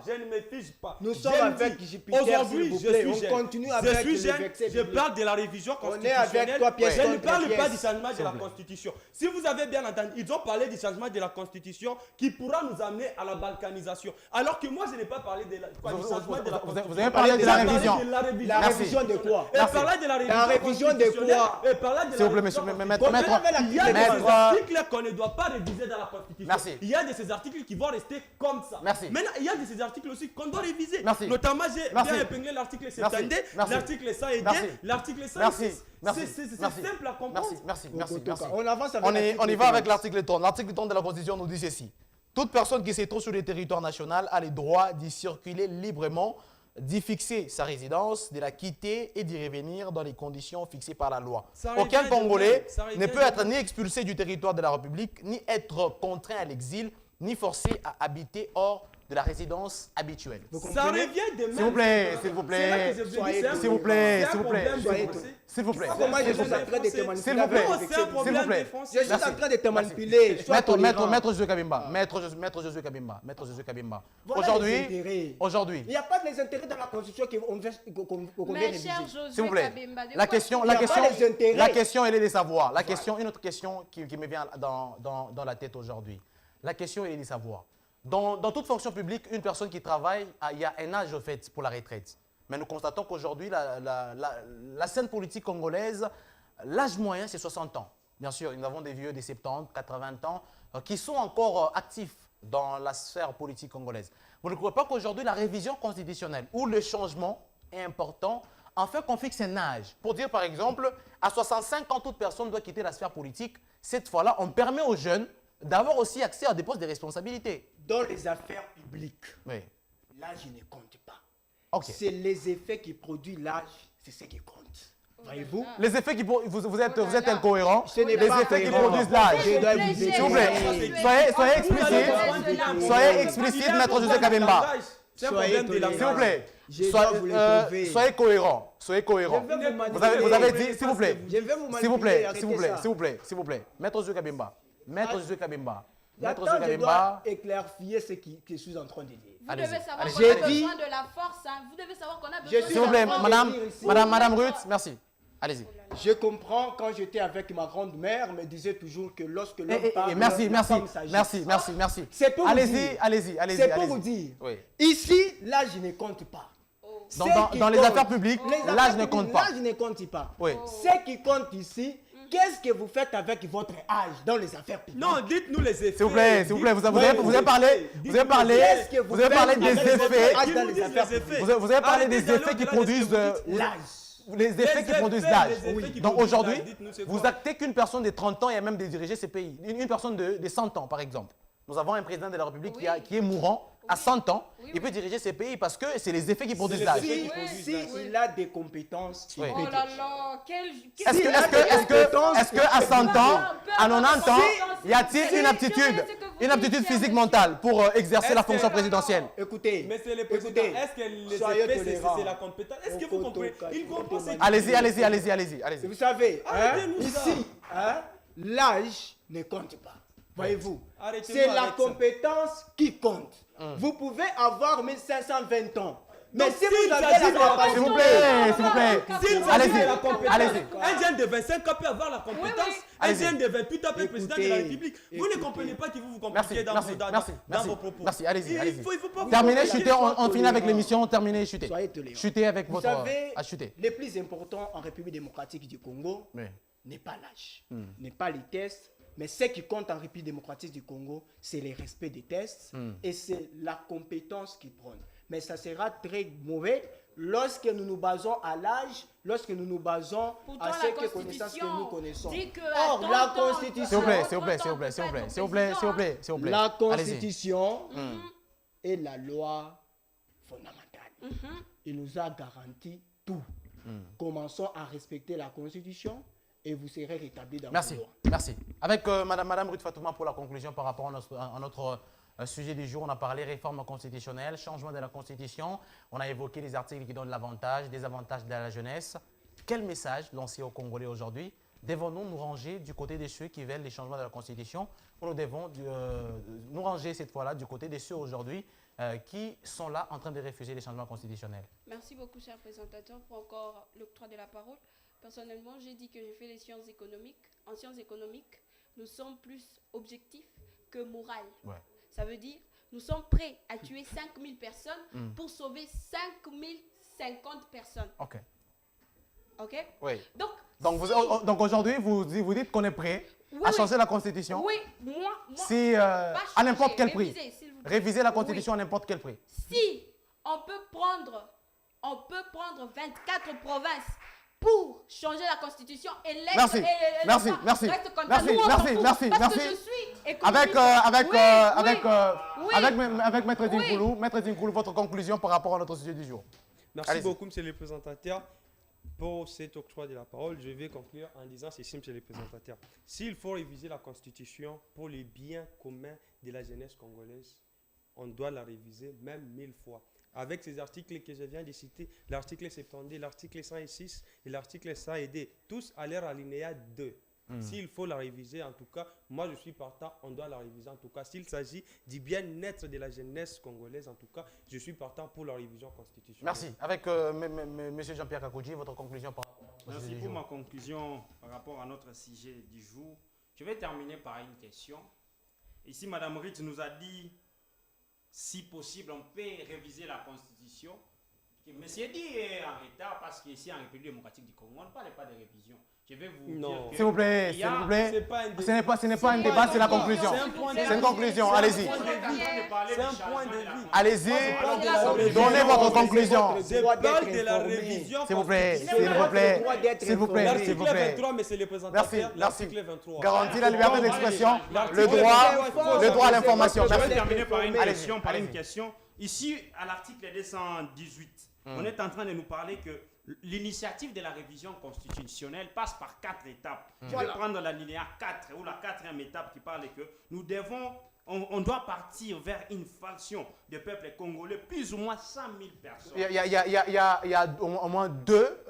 Je ne me fiche pas. Nous sommes J'aime avec dire, Jupiter, aujourd'hui, s'il vous je plaît. suis On jeune. continue Je avec suis le jeune, verset je biblique. parle de la révision On est constitutionnelle. avec toi, pièce Je ne contre parle pas pièce. du changement de la Constitution. Si vous avez bien entendu, ils ont parlé du changement de la Constitution qui pourra nous amener à la balkanisation. Alors que moi, je n'ai pas parlé de du changement de la Constitution. Vous avez parlé de la J'ai parlé révision. de la révision. La Merci. révision de quoi? Et Merci. parler de la révision, La révision de constitutionnelle, quoi? et parler de la S'il vous plaît, révision monsieur, constitutionnelle. Il y a des maître- articles qu'on ne doit pas réviser dans la Constitution. Merci. Il y a de ces articles qui vont rester comme ça. Merci. Maintenant, il y a de ces articles aussi qu'on doit réviser. Merci. Notamment, j'ai Merci. bien épinglé l'article 72, Merci. l'article 102, Merci. l'article 106. Merci. Merci. C'est Merci. simple à comprendre. Merci. On avance avec On y l'article va avec 30. l'article 30. L'article 30 de la Constitution nous dit ceci. Toute personne qui se trouve sur le territoire national a le droit d'y circuler librement, d'y fixer sa résidence, de la quitter et d'y revenir dans les conditions fixées par la loi. Ça revient Aucun de Congolais même, ça revient ne peut de être même. ni expulsé du territoire de la République, ni être contraint à l'exil, ni forcé à habiter hors de la résidence habituelle. Ça revient de même. S'il vous plaît, s'il vous C'est là plaît. que je veux dire, Soyez c'est un S'il vous plaît, c'est un s'il vous plaît. problème Soyez de français. S'il vous plaît. Comment je C'est suis en train de te S'il manipuler vous plaît. avec Non, les c'est un problème S'il vous plaît. de français. Je suis en Merci. train de te manipuler. Sois tolérant. Maître Josué Kabimba, Maître Josué Kabimba. Voilà les intérêts. Aujourd'hui, Il n'y a pas des intérêts dans la Constitution qu'on veut Mais réviser. cher Josué s'il vous plaît, Kabemba, de la quoi question, tu la Il y a question, pas les intérêts. la question, elle est de savoir. La question, une autre question qui me vient dans la tête aujourd'hui. La question, elle est de savoir. Dans toute fonction publique, une personne qui travaille, il y a un âge au fait pour la retraite. Mais nous constatons qu'aujourd'hui, la scène politique congolaise, l'âge moyen, c'est 60 ans. Bien sûr, nous avons des vieux de 70, 80 ans qui sont encore actifs dans la sphère politique congolaise. Vous ne croyez pas qu'aujourd'hui, la révision constitutionnelle ou le changement est important afin qu'on fixe un âge. Pour dire, par exemple, à 65 ans, toute personne doit quitter la sphère politique. Cette fois-là, on permet aux jeunes d'avoir aussi accès à des postes de responsabilité. Dans les affaires publiques, Oui. l'âge ne compte pas. OK. C'est les effets qui produisent l'âge, c'est ce qui compte. Voyez-vous? Les effets qui... Vous êtes incohérent. Ce n'est Les pas effets qui cohérent. produisent l'âge. Je dois vous S'il vous plaît, soyez explicite. Soyez explicite, Maître José Kabemba. C'est un Soyez problème de la tolérants. S'il vous plaît, Je dois vous le prouver. soyez cohérent. Soyez cohérent. Je vais vous Vous avez manipuler. dit, s'il vous plaît. Je vais vous S'il vous plaît, manipuler, s'il vous plaît, arrêtez s'il vous plaît, s'il vous plaît. Maître José Kabemba. Maître José Kabemba. Maître Attends, José je dois Kabemba. éclaircier ce que je suis en train de dire. Vous Allez-y, devez savoir allez-y. qu'on a J'ai dit- besoin de la force. Hein. Vous devez savoir qu'on a Je besoin suis S'il vous de plaît, la force. Madame Ruth, merci. Allez-y. Je comprends quand j'étais avec ma grand-mère, me disait toujours que lorsque l'homme parle, Merci, la merci, femme s'agit. merci. C'est pour vous Allez-y, dire. allez-y. C'est pour allez-y. vous dire. Oui. Ici, l'âge ne compte pas. Dans- Ce dans- qui dans les compte- affaires publiques, les affaires l'âge ne publiques, compte pas. L'âge ne compte pas. Oui. Ce qui compte ici, qu'est-ce que vous faites avec votre âge dans les affaires publiques? Non, dites-nous les effets. S'il vous plaît, vous avez parlé des Qu'est-ce que vous faites avec votre effets. âge dans Qui les nous affaires disent les publiques? effets. Vous avez parlé Arrêtez des effets d'aller qui au-delà de produisent ce que vous dites. L'âge. les effets qui produisent l'âge. les effets qui Donc produisent aujourd'hui, l'âge, dites-nous c'est vous quoi. actez qu'une personne de 30 ans et même de diriger ces pays. Une personne de 100 ans, par exemple. Nous avons un président de la République Oui. qui est mourant à Oui. 100 ans. Oui, Il peut oui. diriger ces pays parce que c'est les effets qui produisent les l'âge. effets. Il a des compétences. Oui. il peut Oh là diriger. là, quel... Est-ce qu'à 100 ans, à 90 ans, y a-t-il une aptitude physique mentale pour exercer la fonction présidentielle? Écoutez, Mais c'est le président. écoutez, Est-ce que les soyez effets, tolérants. c'est la compétence? Est-ce que vous comprenez? Il comprend ce qu'il Allez-y. Vous savez, Arrêtez-nous ça. ici, l'âge ne compte pas. Voyez-vous, Arrêtez-nous c'est la avec ça. compétence qui compte. Vous pouvez avoir 1520 ans. Mais Donc, si s'il vous avez s'agit la de la compétence, S'il vous plaît. S'il s'agit Allez-y, de la compétence, allez-y. un jeune de 25 ans peut avoir la compétence. Oui. Un Allez-y. jeune de 28 ans peut être président de la Écoutez, République. Vous ne écoutez. comprenez pas que vous vous Merci, compliquez dans vos propos. Merci, allez-y. Il faut pas Terminez, vous- chutez, on finit avec l'émission, terminez, chutez. Soyez tolérants. Chutez avec Vous votre... savez, chuter. le plus important en République démocratique du Congo Oui. n'est pas l'âge, n'est pas les tests, mais ce qui compte en République démocratique du Congo, c'est le respect des tests et c'est la compétence qui prône. Mais ça sera très mauvais lorsque nous nous basons à l'âge, lorsque nous nous basons Pourtant, à la ce que connaissances que nous Constitution connaissons. dit que Or, à la 30 ans, Constitution, S'il vous plaît, à s'il vous plaît, 30 s'il vous ans, plaît, s'il vous plaît, on peut s'il vous être plaît, président, s'il vous plaît, s'il vous plaît. la Allez-y. Constitution est la loi fondamentale. Il nous a garanti tout. Commençons à respecter la Constitution et vous serez rétablis dans Merci, vos droits. merci. Avec Madame Ruth Fatouma pour la conclusion par rapport à notre sujet du jour, on a parlé réforme constitutionnelle, changement de la Constitution, on a évoqué les articles qui donnent l'avantage, des avantages de la jeunesse. Quel message lancer aux Congolais aujourd'hui? Devons-nous nous ranger du côté de ceux qui veulent les changements de la Constitution ou nous devons nous ranger cette fois-là du côté de ceux aujourd'hui qui sont là en train de refuser les changements constitutionnels? Merci beaucoup, cher présentateur, pour encore l'octroi de la parole. Personnellement, j'ai dit que j'ai fait les sciences économiques. En sciences économiques, nous sommes plus objectifs que moral. Ouais. Ça veut dire, nous sommes prêts à tuer 5000 personnes pour sauver 5050 personnes. Ok. OK? Oui. Donc, Donc aujourd'hui, vous dites qu'on est prêt à changer la Constitution Oui, moi si, pas à n'importe changer, quel prix. réviser, s'il vous plaît. Réviser la Constitution à n'importe quel prix. Si on peut prendre 24 provinces pour changer la Constitution et l'Est Merci, et merci, l'État merci, reste comme merci, ça. Nous, on merci, s'en fout, merci, parce merci. que je suis économiste. Avec Maître Dinkoulou, Maître Dinkoulou, votre conclusion par rapport à notre sujet du jour. Merci Allez-y. beaucoup, monsieur le présentateur. Pour cet octroi de la parole, je vais conclure en disant ceci, monsieur le présentateur. S'il faut réviser la Constitution pour les biens communs de la jeunesse congolaise, on doit la réviser même 1000 fois. Avec ces articles que je viens de citer, l'article 70, l'article 106 et l'article 102, tous à leur alinéa 2. S'il faut la réviser, en tout cas, moi je suis partant, on doit la réviser en tout cas. S'il s'agit du bien-être de la jeunesse congolaise, en tout cas, je suis partant pour la révision constitutionnelle. Merci. Avec M. Jean-Pierre Kakoudji, votre conclusion par rapport au sujet Merci du pour jour. ma conclusion par rapport à notre sujet du jour. Je vais terminer par une question. Ici, Mme Ritz nous a dit, si possible, on peut réviser la Constitution. Monsieur dit en retard parce qu'ici, en République démocratique du Congo, on ne parle pas de révision. Je vais vous Non. dire que S'il vous plaît, il y s'il a- vous plaît. C'est pas un débat. Ce n'est pas un débat, c'est la conclusion. C'est un point de C'est une vue. conclusion, C'est un allez-y. point de vue. C'est C'est un point de vue. Allez-y, parle de la la révision. donnez votre conclusion. Je Droit parle d'être de la informé. révision S'il vous plaît, constitutionnelle. s'il vous plaît, droit d'être s'il vous plaît, informé. s'il vous L'article plaît. 23, monsieur le Merci, présentateur. merci. L'article 23. Garantit la liberté d'expression, L'article le droit 23. à l'information. Je vais Merci. terminer par une Allez-y, question, allez-y. Ici, à l'article 218, on est en train de nous parler que l'initiative de la révision constitutionnelle passe par 4 étapes. Je vais prendre l'alinéa 4 ou la 4e étape qui parle que nous devons, on doit partir vers une faction de peuple congolais, plus ou moins 100 000 personnes. Il y a au moins deux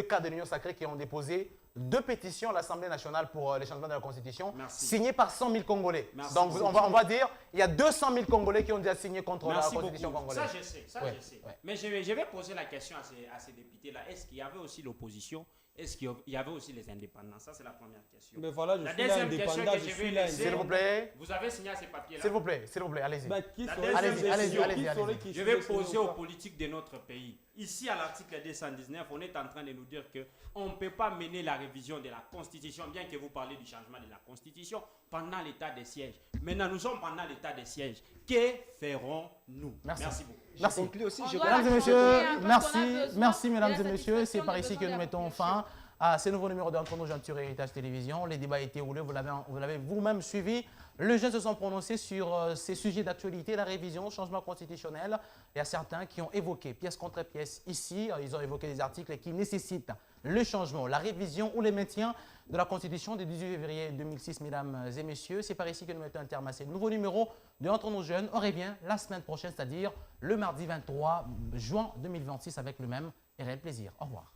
cas de l'Union sacrée qui ont déposé 2 pétitions à l'Assemblée nationale pour les changements de la Constitution, Merci. signées par 100 000 Congolais. Merci Donc beaucoup. on va dire, il y a 200 000 Congolais qui ont déjà signé contre Merci la Constitution beaucoup. congolaise. Ça, je sais. Ça, Ouais, je sais. ouais. Mais je vais poser la question à ces députés-là. Est-ce qu'il y avait aussi l'opposition? Est-ce qu'il y avait aussi les indépendants? Ça, c'est la première question. Mais voilà, je La suis là deuxième question indépendant, que je je suis vais là laisser- S'il vous plaît, Vous avez signé ces papiers-là? s'il vous plaît, allez-y. Bah, qui La saurait deuxième qui question. saurait Allez-y, qui allez-y. saurait qui Je vais saurait poser signer ou aux pas? politiques de notre pays. Ici, à l'article 219, on est en train de nous dire qu'on ne peut pas mener la révision de la Constitution, bien que vous parlez du changement de la Constitution, pendant l'état de siège. Maintenant, nous sommes pendant l'état de siège. Que ferons-nous? Merci. beaucoup. Merci. Conclue aussi, On je doit Mesdames et la messieurs, changer, hein, quand on a merci, besoin merci de mesdames la et messieurs. C'est satisfaction par des ici que besoins nous de la mettons population. fin à ce nouveau numéro d'Entre nos jeunes sur Héritage Télévision. Les débats étaient roulés, vous l'avez vous-même suivi. Les jeunes se sont prononcés sur ces sujets d'actualité, la révision, changement constitutionnel. Il y a certains qui ont évoqué pièce contre pièce ici. Ils ont évoqué des articles qui nécessitent le changement, la révision ou le maintien de la Constitution du 18 février 2006, mesdames et messieurs. C'est par ici que nous mettons un terme à ce nouveau numéro de Entre nos jeunes. On revient la semaine prochaine, c'est-à-dire le mardi 23 juin 2026 avec le même et réel plaisir. Au revoir.